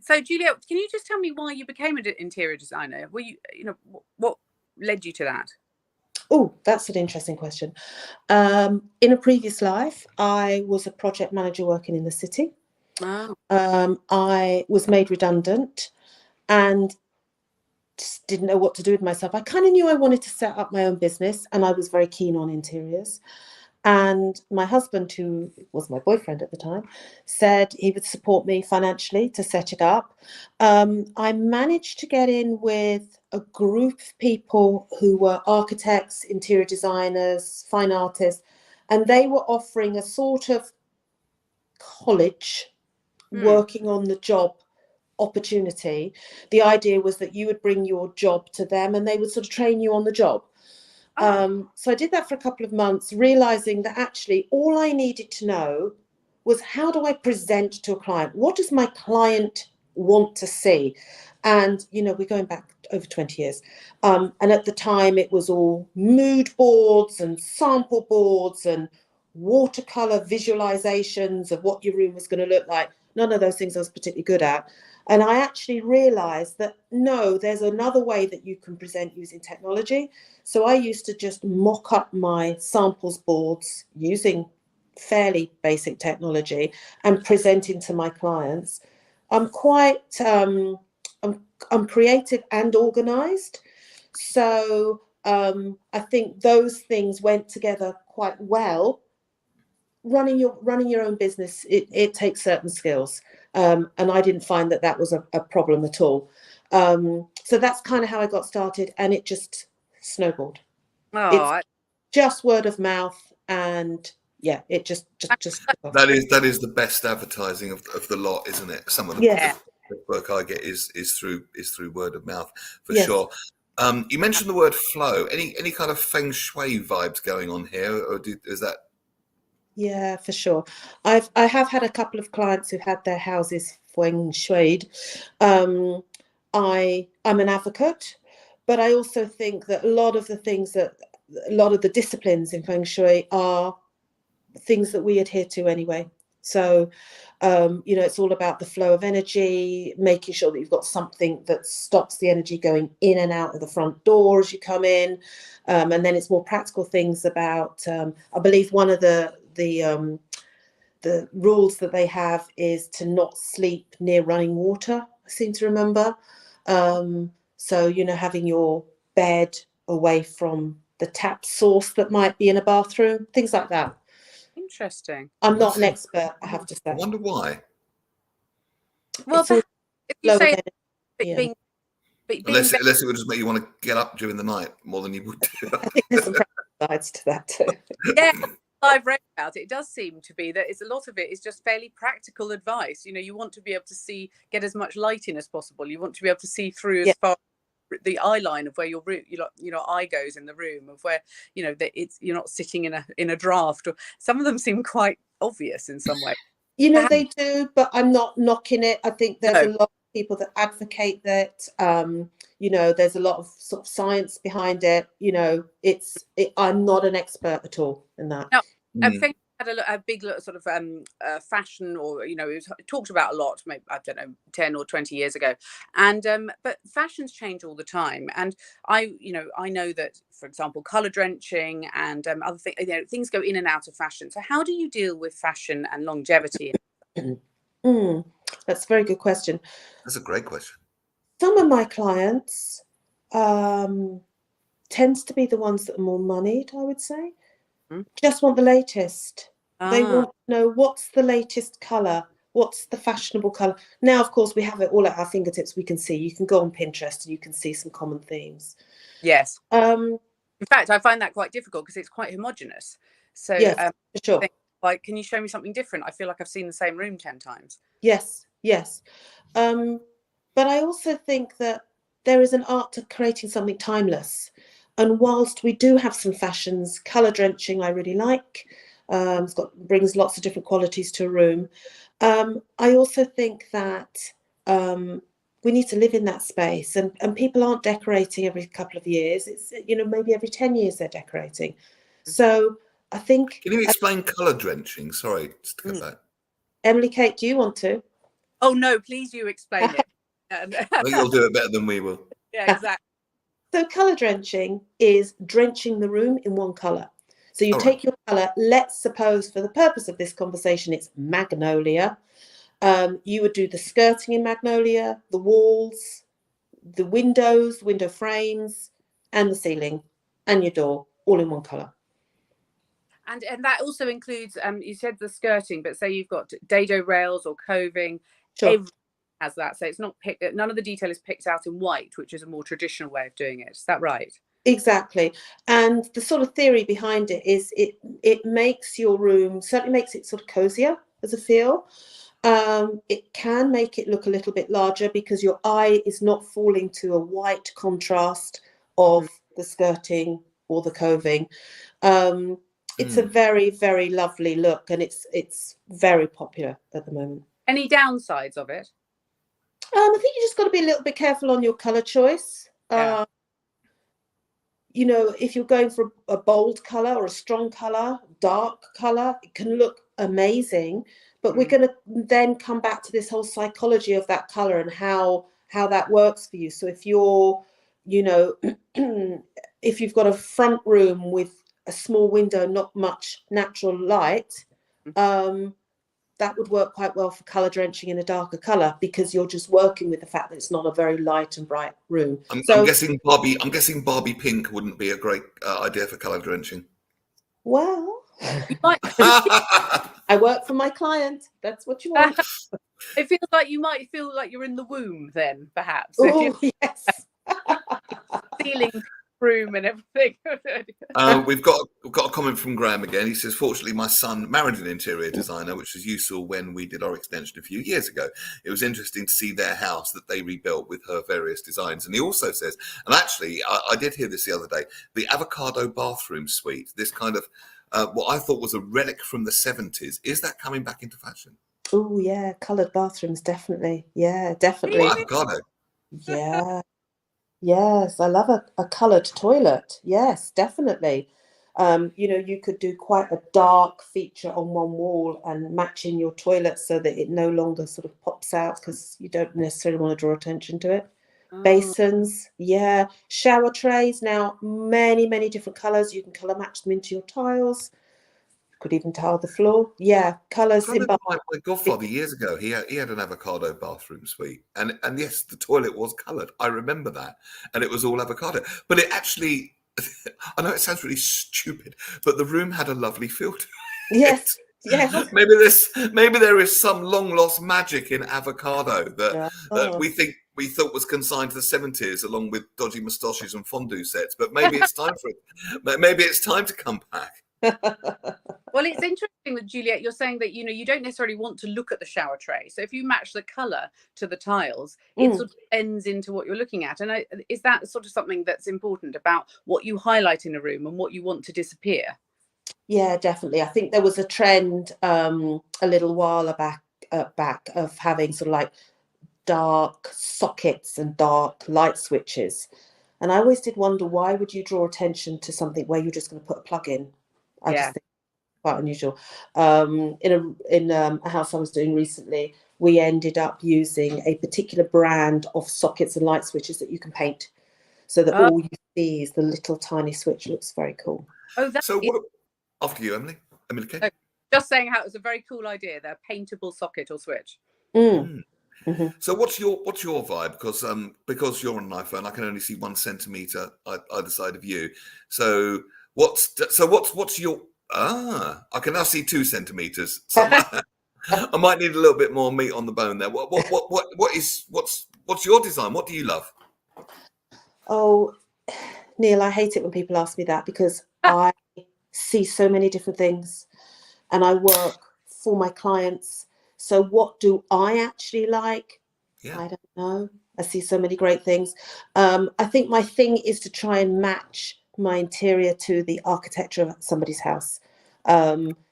Speaker 2: so Julia, can you just tell me why you became an interior designer? Were you, what led you to that?
Speaker 3: Oh, that's an interesting question. In a previous life, I was a project manager working in the city.
Speaker 2: Wow.
Speaker 3: I was made redundant and just didn't know what to do with myself. I kind of knew I wanted to set up my own business, and I was very keen on interiors. And my husband, who was my boyfriend at the time, said he would support me financially to set it up. I managed to get in with a group of people who were architects, interior designers, fine artists, and they were offering a sort of college working on the job opportunity. The idea was that you would bring your job to them and they would sort of train you on the job. So I did that for a couple of months, realizing that actually all I needed to know was, how do I present to a client? What does my client want to see? And, we're going back over 20 years. And at the time, it was all mood boards and sample boards and watercolor visualizations of what your room was going to look like. None of those things I was particularly good at. And I actually realized that, no, there's another way that you can present using technology. So I used to just mock up my samples boards using fairly basic technology and presenting to my clients. I'm quite, I'm creative and organized. So I think those things went together quite well. Running your own business, it takes certain skills, and I didn't find that was a problem at all. So that's kind of how I got started, and it just snowballed.
Speaker 2: Oh,
Speaker 3: It's just word of mouth, and yeah, it just
Speaker 1: that is the best advertising of the lot, isn't it? Some of the
Speaker 3: Yes.
Speaker 1: work I get is through word of mouth for
Speaker 3: Yes.
Speaker 1: sure. You mentioned the word flow. Any kind of feng shui vibes going on here, or is that?
Speaker 3: Yeah, for sure. I have had a couple of clients who had their houses feng shuied. I'm an advocate, but I also think that a lot of the disciplines in feng shui are things that we adhere to anyway. So, it's all about the flow of energy, making sure that you've got something that stops the energy going in and out of the front door as you come in. And then it's more practical things about, I believe one of the rules that they have is to not sleep near running water, I seem to remember. So, having your bed away from the tap source that might be in a bathroom, things like that.
Speaker 2: interesting.
Speaker 3: I'm not an expert, I have to say.
Speaker 1: I wonder why.
Speaker 2: Well,
Speaker 3: It's all
Speaker 2: if you
Speaker 3: flow of
Speaker 2: say
Speaker 3: energy, yeah.
Speaker 2: being
Speaker 1: Unless it would just make you want to get up during the night more than you would do.
Speaker 3: I think there's some practical sides to that too.
Speaker 2: yeah, I've read about it. It does seem to be that it's a lot of it is just fairly practical advice. You want to be able to get as much light in as possible. You want to be able to see through as far the eye line of where your room, eye goes in the room, of where that you're not sitting in a draft. Or some of them seem quite obvious in some way.
Speaker 3: They do, but I'm not knocking it. I think there's a lot of people that advocate that. There's a lot of sort of science behind it. I'm not an expert at all in that.
Speaker 2: Now, I think had a big sort of fashion, or it was talked about a lot, maybe, I don't know, 10 or 20 years ago, and but fashions change all the time, and I know that, for example, color drenching and other things, things go in and out of fashion. So how do you deal with fashion and longevity?
Speaker 3: That's a very good question.
Speaker 1: That's a great question.
Speaker 3: Some of my clients tends to be the ones that are more moneyed, I would say. Just want the latest. They want to know what's the latest color, what's the fashionable color. Now, of course, we have it all at our fingertips. We can see. You can go on Pinterest and you can see some common themes.
Speaker 2: Yes. In fact, I find that quite difficult because it's quite homogenous. So,
Speaker 3: yes, for sure.
Speaker 2: Like, can you show me something different? I feel like I've seen the same room 10 times.
Speaker 3: Yes. But I also think that there is an art to creating something timeless. And whilst we do have some fashions, color drenching I really like. Brings lots of different qualities to a room. I also think that we need to live in that space, and people aren't decorating every couple of years. It's maybe every 10 years they're decorating. So I think.
Speaker 1: Can you explain color drenching? Sorry, just to cut that.
Speaker 3: Emily Kate, do you want to?
Speaker 2: Oh no, please you explain it.
Speaker 1: I think you'll do it better than we will.
Speaker 2: Yeah, exactly.
Speaker 3: So color drenching is drenching the room in one color. So you take your color, let's suppose for the purpose of this conversation, it's magnolia. You would do the skirting in magnolia, the walls, the windows, window frames, and the ceiling, and your door, all in one color.
Speaker 2: And that also includes, you said the skirting, but say you've got dado rails or coving, everything has that. So it's not none of the detail is picked out in white, which is a more traditional way of doing it. Is that right?
Speaker 3: Exactly. And the sort of theory behind it is it makes your room, certainly makes it sort of cozier as a feel. It can make it look a little bit larger because your eye is not falling to a white contrast of the skirting or the coving. It's a very, very lovely look, and it's very popular at the moment.
Speaker 2: Any downsides of it?
Speaker 3: I think you just got to be a little bit careful on your color choice.
Speaker 2: Yeah.
Speaker 3: If you're going for a bold color or a strong color, dark color, it can look amazing. But we're going to then come back to this whole psychology of that color and how that works for you. So if you're, if you've got a front room with a small window, not much natural light, that would work quite well for color drenching in a darker color, because you're just working with the fact that it's not a very light and bright room.
Speaker 1: I'm guessing Barbie pink wouldn't be a great idea for color drenching.
Speaker 3: Well,
Speaker 2: You might,
Speaker 3: I work for my client. That's what you want.
Speaker 2: it feels like you might feel like you're in the womb then, perhaps.
Speaker 3: Oh, yes.
Speaker 2: Ceiling room and everything.
Speaker 1: We've got a comment from Graham again. He says, fortunately, my son married an interior designer, which was useful when we did our extension a few years ago. It was interesting to see their house that they rebuilt with her various designs. And he also says, and actually, I did hear this the other day, the avocado bathroom suite, this kind of what I thought was a relic from the 70s. Is that coming back into fashion?
Speaker 3: Oh, yeah. Coloured bathrooms, definitely. Yeah, definitely.
Speaker 1: Or avocado?
Speaker 3: Yeah. Yes, I love a coloured toilet. Yes, definitely. You could do quite a dark feature on one wall and match in your toilet so that it no longer sort of pops out, because you don't necessarily want to draw attention to it.
Speaker 2: Oh.
Speaker 3: Basins, yeah. Shower trays, now many different colours. You can colour match them into your tiles. Could even tile the floor. Yeah, colours in bath.
Speaker 1: My godfather years ago, he had an avocado bathroom suite, and yes, the toilet was coloured. I remember that, and it was all avocado. But it actually, I know it sounds really stupid, but the room had a lovely feel to it.
Speaker 3: Yes, yes.
Speaker 1: Maybe there is some long lost magic in avocado that we thought was consigned to the 70s, along with dodgy moustaches and fondue sets. But maybe it's time for it. Maybe it's time to come back.
Speaker 2: Well, it's interesting with Juliet, you're saying that, you don't necessarily want to look at the shower tray. So if you match the colour to the tiles, it sort of ends into what you're looking at. And is that sort of something that's important about what you highlight in a room and what you want to disappear?
Speaker 3: Yeah, definitely. I think there was a trend a little while back of having sort of like dark sockets and dark light switches. And I always did wonder, why would you draw attention to something where you're just going to put a plug in? I just think quite unusual. In a house I was doing recently, we ended up using a particular brand of sockets and light switches that you can paint, so that all you see is the little tiny switch. Looks very cool.
Speaker 1: After you, Emily Kay.
Speaker 2: Just saying how it was a very cool idea, the paintable socket or switch.
Speaker 3: Mm-hmm.
Speaker 1: So what's your vibe? Because you're on an iPhone, I can only see 1 centimeter either side of you. So what's your I can now see 2 centimeters. So I might need a little bit more meat on the bone there. What's your design? What do you love?
Speaker 3: Oh, Neil, I hate it when people ask me that, because I see so many different things and I work for my clients. So what do I actually like? Yeah. I don't know. I see so many great things. I think my thing is to try and match my interior to the architecture of somebody's house.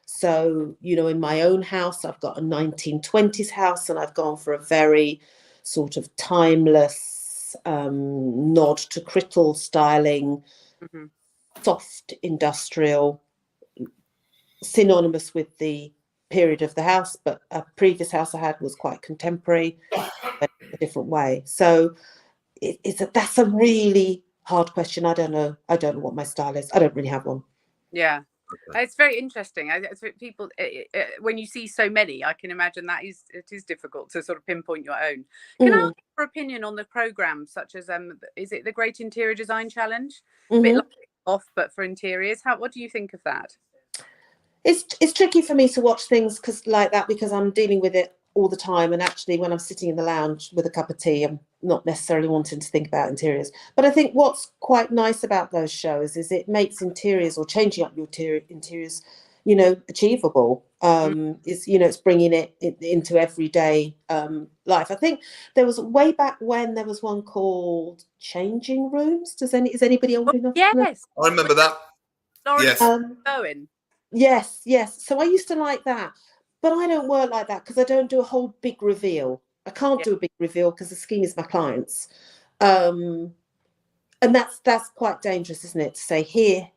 Speaker 3: So, in my own house, I've got a 1920s house, and I've gone for a very sort of timeless nod to Crittall styling, soft industrial, synonymous with the period of the house, but a previous house I had was quite contemporary, but a different way. So that's a really hard question. I don't know what my style is. I don't really have one.
Speaker 2: Yeah. Okay. It's very interesting. People, when you see so many, I can imagine it is difficult to sort of pinpoint your own. Can I ask your opinion on the programs such as is it the Great Interior Design Challenge? A bit like off, but for interiors. What do you think of that?
Speaker 3: It's tricky for me to watch things because I'm dealing with it all the time, and actually when I'm sitting in the lounge with a cup of tea, I'm not necessarily wanting to think about interiors. But I think what's quite nice about those shows is it makes interiors, or changing up your interiors, achievable. It's bringing it into everyday life. I think there was way back when there was one called Changing Rooms. Is anybody old enough?
Speaker 2: Yes,
Speaker 1: I remember that.
Speaker 2: Yes. Owen.
Speaker 3: Yes. So I used to like that, but I don't work like that because I don't do a whole big reveal. I can't do a big reveal because the scheme is my clients, and that's quite dangerous, isn't it? To say, here,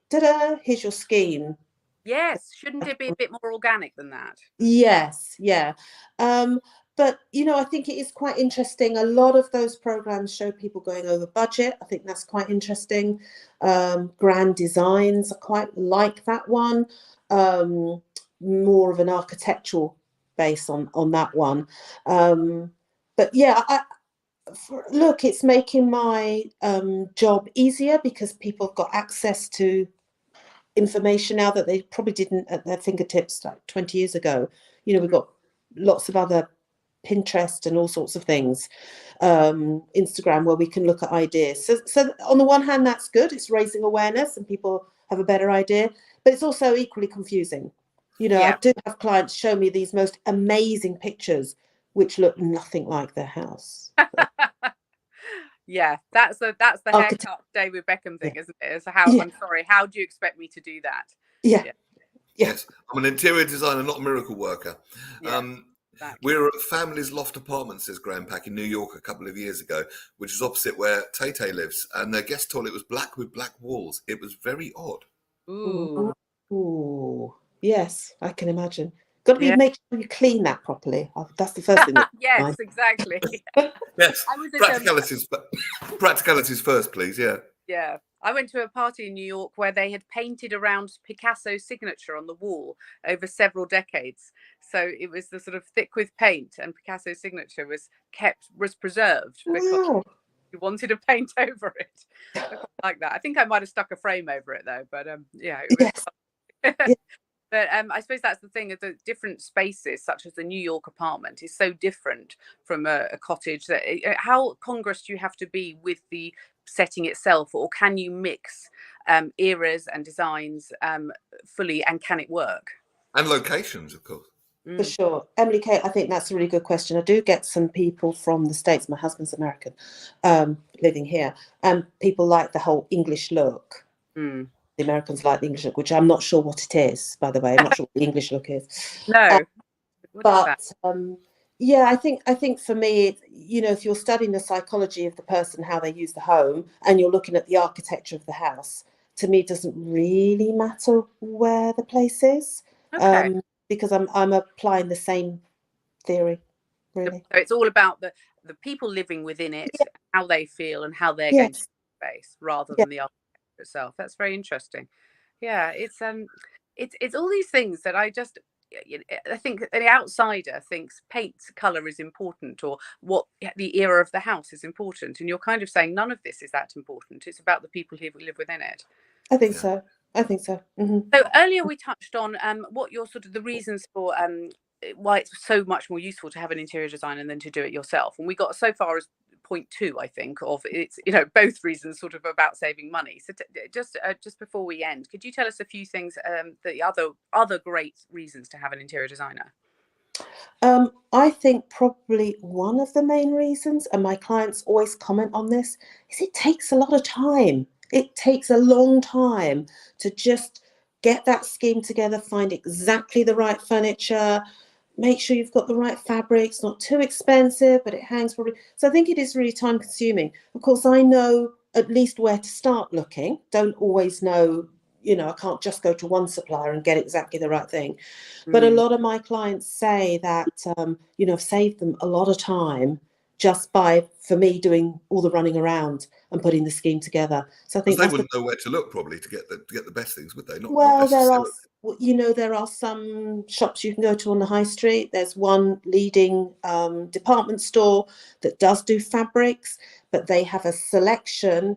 Speaker 3: here's your scheme.
Speaker 2: Yes, shouldn't it be a bit more organic than that?
Speaker 3: Yes, yeah. But I think it is quite interesting. A lot of those programs show people going over budget. I think that's quite interesting. Grand designs, I quite like that one. More of an architectural base on that one. But yeah, look, it's making my job easier because people have got access to information now that they probably didn't at their fingertips like 20 years ago. We've got lots of other Pinterest and all sorts of things, Instagram, where we can look at ideas. So on the one hand, that's good. It's raising awareness and people have a better idea, but it's also equally confusing. I do have clients show me these most amazing pictures which look nothing like their house.
Speaker 2: Yeah, that's the haircut David Beckham thing, isn't it? So I'm sorry, how do you expect me to do that?
Speaker 1: Yes, I'm an interior designer, not a miracle worker.
Speaker 2: Exactly.
Speaker 1: We were at Family's Loft Apartments, says Graham Pack, in New York a couple of years ago, which is opposite where Tay lives, and their guest toilet was black with black walls. It was very odd.
Speaker 3: Ooh. Yes, I can imagine. Got to make sure you clean that properly. That's the first thing.
Speaker 2: Yes, exactly.
Speaker 1: Yes, practicalities first, please.
Speaker 2: Yeah. I went to a party in New York where they had painted around Picasso's signature on the wall over several decades. So it was the sort of thick with paint, and Picasso's signature was preserved because he wanted to paint over it. I quite like that. I think I might have stuck a frame over it though, but it was But I suppose that's the thing, the different spaces, such as the New York apartment, is so different from a cottage. That how congruous do you have to be with the setting itself, or can you mix eras and designs fully, and can it work?
Speaker 1: And locations, of course.
Speaker 3: For sure. Emily Kate, I think that's a really good question. I do get some people from the States. My husband's American, living here, and people like the whole English look. The Americans like the English look, which I'm not sure what it is, by the way. I'm not sure what the English look is.
Speaker 2: No.
Speaker 3: But I think for me, if you're studying the psychology of the person, how they use the home, and you're looking at the architecture of the house, to me, it doesn't really matter where the place is, because I'm applying the same theory, really.
Speaker 2: So it's all about the people living within it, how they feel, and how they're going to space, rather than the architecture itself. That's very interesting. It's all these things that I think the outsider thinks paint color is important, or what the era of the house is important, and you're kind of saying none of this is that important. It's about the people who live within it.
Speaker 3: I think so. Mm-hmm.
Speaker 2: So earlier we touched on what your sort of the reasons for why it's so much more useful to have an interior designer than to do it yourself, and we got so far as point 2, I think, of it's both reasons sort of about saving money. So just before we end, could you tell us a few things, the other great reasons to have an interior designer?
Speaker 3: I think probably one of the main reasons, and my clients always comment on this, is it takes a lot of time. It takes a long time to just get that scheme together, find exactly the right furniture, make sure you've got the right fabrics, not too expensive, but it hangs properly. So I think it is really time consuming. Of course, I know at least where to start looking. Don't always know, I can't just go to one supplier and get exactly the right thing. But a lot of my clients say that, I've saved them a lot of time just for me doing all the running around and putting the scheme together. So I think
Speaker 1: they wouldn't know where to look probably to get the best things, would they?
Speaker 3: There are some shops you can go to on the high street. There's one leading department store that does do fabrics, but they have a selection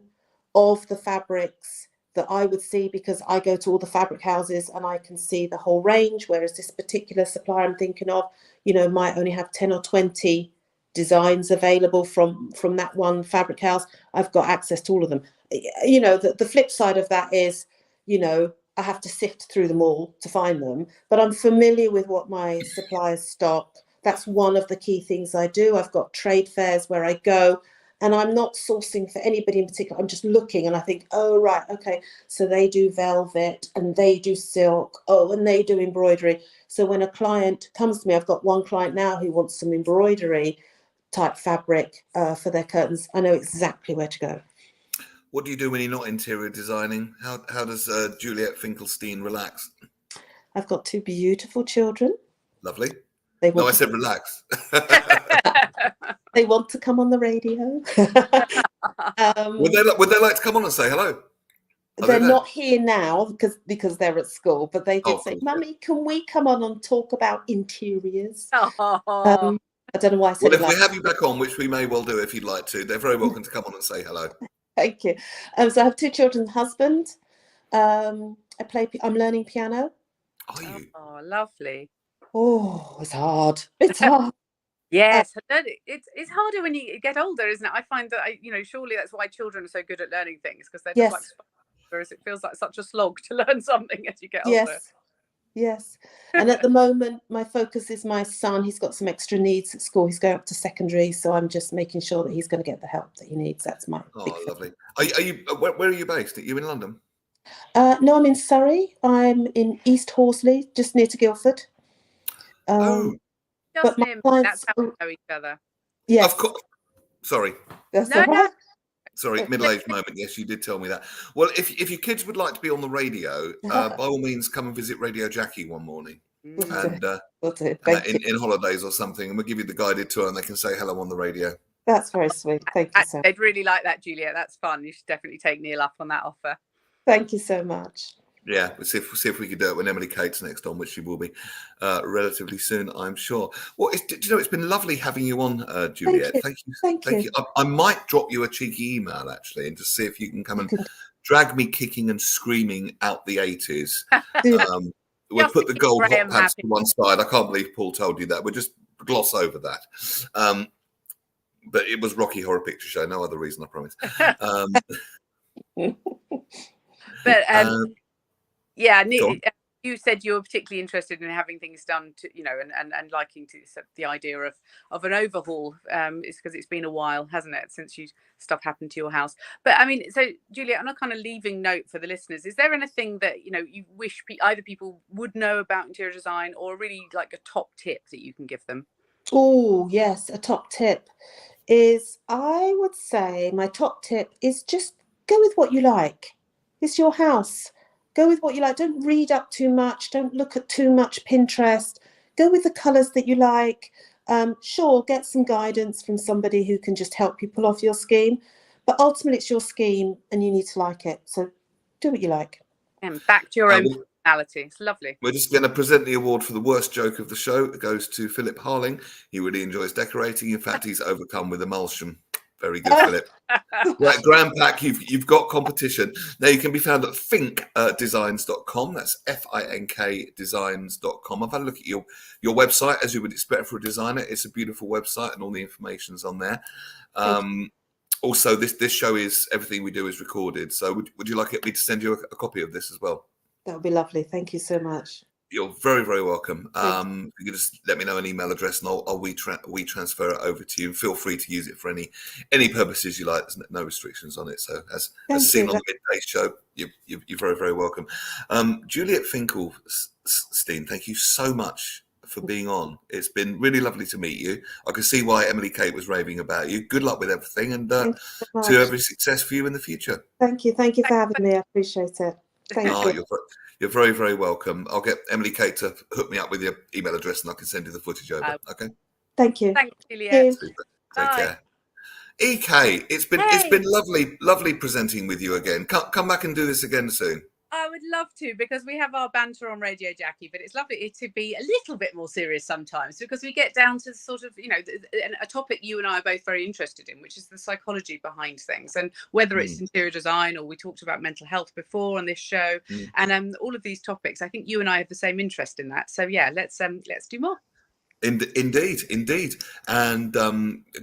Speaker 3: of the fabrics that I would see, because I go to all the fabric houses and I can see the whole range, whereas this particular supplier I'm thinking of, might only have 10 or 20 designs available from that one fabric house. I've got access to all of them. The flip side of that is, I have to sift through them all to find them, but I'm familiar with what my suppliers stock. That's one of the key things I do. I've got trade fairs where I go, and I'm not sourcing for anybody in particular. I'm just looking, and I think, oh, right, okay, so they do velvet and they do silk, and they do embroidery. So when a client comes to me, I've got one client now who wants some embroidery type fabric for their curtains. I know exactly where to go.
Speaker 1: What do you do when you're not interior designing? How does Juliet Finkelstein relax?
Speaker 3: I've got 2 beautiful children.
Speaker 1: Lovely.
Speaker 3: I
Speaker 1: said relax.
Speaker 3: They want to come on the radio.
Speaker 1: Would they like to come on and say hello?
Speaker 3: They're not here now because they're at school, but they did say,
Speaker 1: cool.
Speaker 3: "Mummy, can we come on and talk about interiors?"
Speaker 2: Oh.
Speaker 3: I don't know why I said
Speaker 1: Well,
Speaker 3: it
Speaker 1: if we have you back on, which we may well do if you'd like to, they're very welcome to come on and say hello.
Speaker 3: Thank you. So I have 2 children, husband. I'm learning piano.
Speaker 1: Are you?
Speaker 2: Oh, lovely.
Speaker 3: Oh, it's hard. It's hard.
Speaker 2: Yes, it's harder when you get older, isn't it? I find that surely that's why children are so good at learning things, because they're just like sponges, whereas it feels like such a slog to learn something as you get older.
Speaker 3: Yes. And at the moment, my focus is my son. He's got some extra needs at school. He's going up to secondary, so I'm just making sure that he's going to get the help that he needs. That's my big thing.
Speaker 1: Lovely. Are you? Where are you based? Are you in London?
Speaker 3: No, I'm in Surrey. I'm in East Horsley, just near to Guildford.
Speaker 2: Just
Speaker 3: my
Speaker 2: near.
Speaker 3: clients,
Speaker 2: That's how we know each other.
Speaker 3: Yes.
Speaker 1: Of course. Sorry.
Speaker 3: That's all right.
Speaker 1: Sorry, middle-aged moment. Yes, you did tell me that. Well, if your kids would like to be on the radio, by all means, come and visit Radio Jackie one morning, and
Speaker 3: Will do.
Speaker 1: in holidays or something, and we'll give you the guided tour, and they can say hello on the radio.
Speaker 3: That's very sweet. Thank you so much.
Speaker 2: They'd really like that, Juliet. That's fun. You should definitely take Neil up on that offer.
Speaker 3: Thank you so much.
Speaker 1: Yeah, we'll see if we can do it when Emily Kate's next on, which she will be relatively soon, I'm sure. Well, it's been lovely having you on, Juliet. Thank you. I might drop you a cheeky email actually, and just see if you can come and drag me kicking and screaming out the 80s. We'll put the gold hot pants to one side. I can't believe Paul told you that. We'll just gloss over that. But it was Rocky Horror Picture Show. No other reason, I promise.
Speaker 2: Yeah, you said you were particularly interested in having things done to, and liking to the idea of an overhaul. It's because it's been a while, hasn't it, since stuff happened to your house. But I mean, so Juliet, on a kind of leaving note for the listeners, is there anything that you wish either people would know about interior design, or really like a top tip that you can give them?
Speaker 3: Oh yes, a top tip is, I would say my top tip is just go with what you like. It's your house. Go with what you like. Don't read up too much. Don't look at too much Pinterest. Go with the colours that you like. Sure, get some guidance from somebody who can just help you pull off your scheme. But ultimately, it's your scheme and you need to like it. So do what you like.
Speaker 2: And back to your own personality. It's lovely.
Speaker 1: We're just going to present the award for the worst joke of the show. It goes to Philip Harling. He really enjoys decorating. In fact, he's overcome with emulsion. Very good, Philip. Right, Grand Pack, you've got competition. Now you can be found at finkdesigns.com. That's FINK designs.com. I've had a look at your website, as you would expect for a designer. It's a beautiful website and all the information's on there. Also, this show is, everything we do is recorded. So would you like me to send you a copy of this as well?
Speaker 3: That would be lovely. Thank you so much.
Speaker 1: You're very, very welcome. You can just let me know an email address and I'll transfer it over to you. And feel free to use it for any purposes you like. There's no restrictions on it. So as seen on the Midday show, you're very, very welcome. Juliet Finkelstein, thank you so much for being on. It's been really lovely to meet you. I can see why Emily Kate was raving about you. Good luck with everything, and to every success for you in the future.
Speaker 3: Thank you for having me. I appreciate it. Thank you.
Speaker 1: You're very, very welcome. I'll get Emily Kate to hook me up with your email address and I can send you the footage over. Okay.
Speaker 3: Thank you.
Speaker 2: Thanks, Juliet.
Speaker 1: Take care. EK, it's been lovely presenting with you again. Come back and do this again soon.
Speaker 2: I would love to, because we have our banter on Radio Jackie, but it's lovely to be a little bit more serious sometimes, because we get down to sort of, a topic you and I are both very interested in, which is the psychology behind things, and whether it's interior design, or we talked about mental health before on this show, and all of these topics. I think you and I have the same interest in that. So yeah, let's do more. Indeed,
Speaker 1: and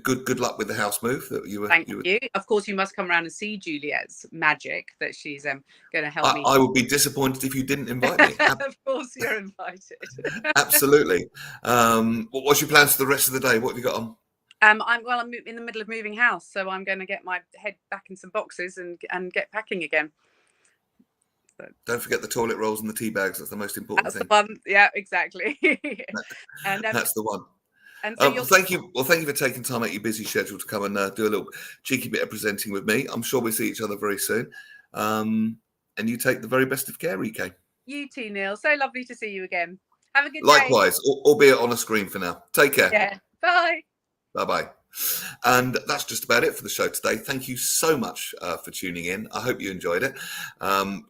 Speaker 1: good luck with the house move.
Speaker 2: Thank you. Of course, you must come around and see Juliet's magic that she's going to help me.
Speaker 1: I would be disappointed if you didn't invite me.
Speaker 2: Of course, you're invited.
Speaker 1: Absolutely. What's your plans for the rest of the day? What have you got on?
Speaker 2: I'm in the middle of moving house, so I'm going to get my head back in some boxes and get packing again.
Speaker 1: Don't forget the toilet rolls and the tea bags. That's the most important thing.
Speaker 2: That's the one. Yeah, exactly. And
Speaker 1: that's the one.
Speaker 2: And so
Speaker 1: thank you. Well, thank you for taking time out your busy schedule to come and do a little cheeky bit of presenting with me. I'm sure we'll see each other very soon. And you take the very best of care, EK.
Speaker 2: You too, Neil. So lovely to see you again. Have a good day.
Speaker 1: Likewise, albeit on a screen for now. Take care.
Speaker 2: Yeah. Bye.
Speaker 1: Bye-bye. And that's just about it for the show today. Thank you so much for tuning in. I hope you enjoyed it.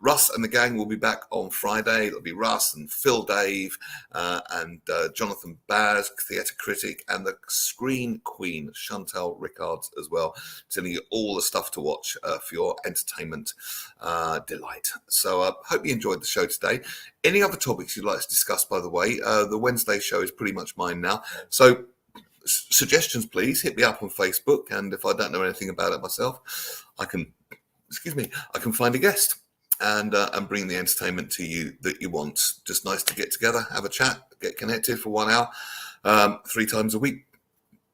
Speaker 1: Russ and the gang will be back on Friday. It'll be Russ and Phil Dave and Jonathan Baz, theatre critic, and the screen queen, Chantal Rickards, as well, telling you all the stuff to watch for your entertainment delight. So hope you enjoyed the show today. Any other topics you'd like to discuss, by the way, the Wednesday show is pretty much mine now. So suggestions, please hit me up on Facebook, and if I don't know anything about it myself, I can find a guest and bring the entertainment to you that you want. Just nice to get together, have a chat, get connected for 1 hour, 3 times a week.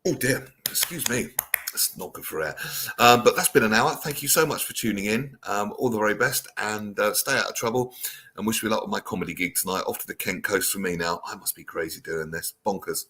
Speaker 1: Oh dear, excuse me, it's not good for air. But that's been an hour. Thank you so much for tuning in. All the very best, and stay out of trouble, and wish me luck with my comedy gig tonight. Off to the Kent coast for me now. I must be crazy doing this. Bonkers.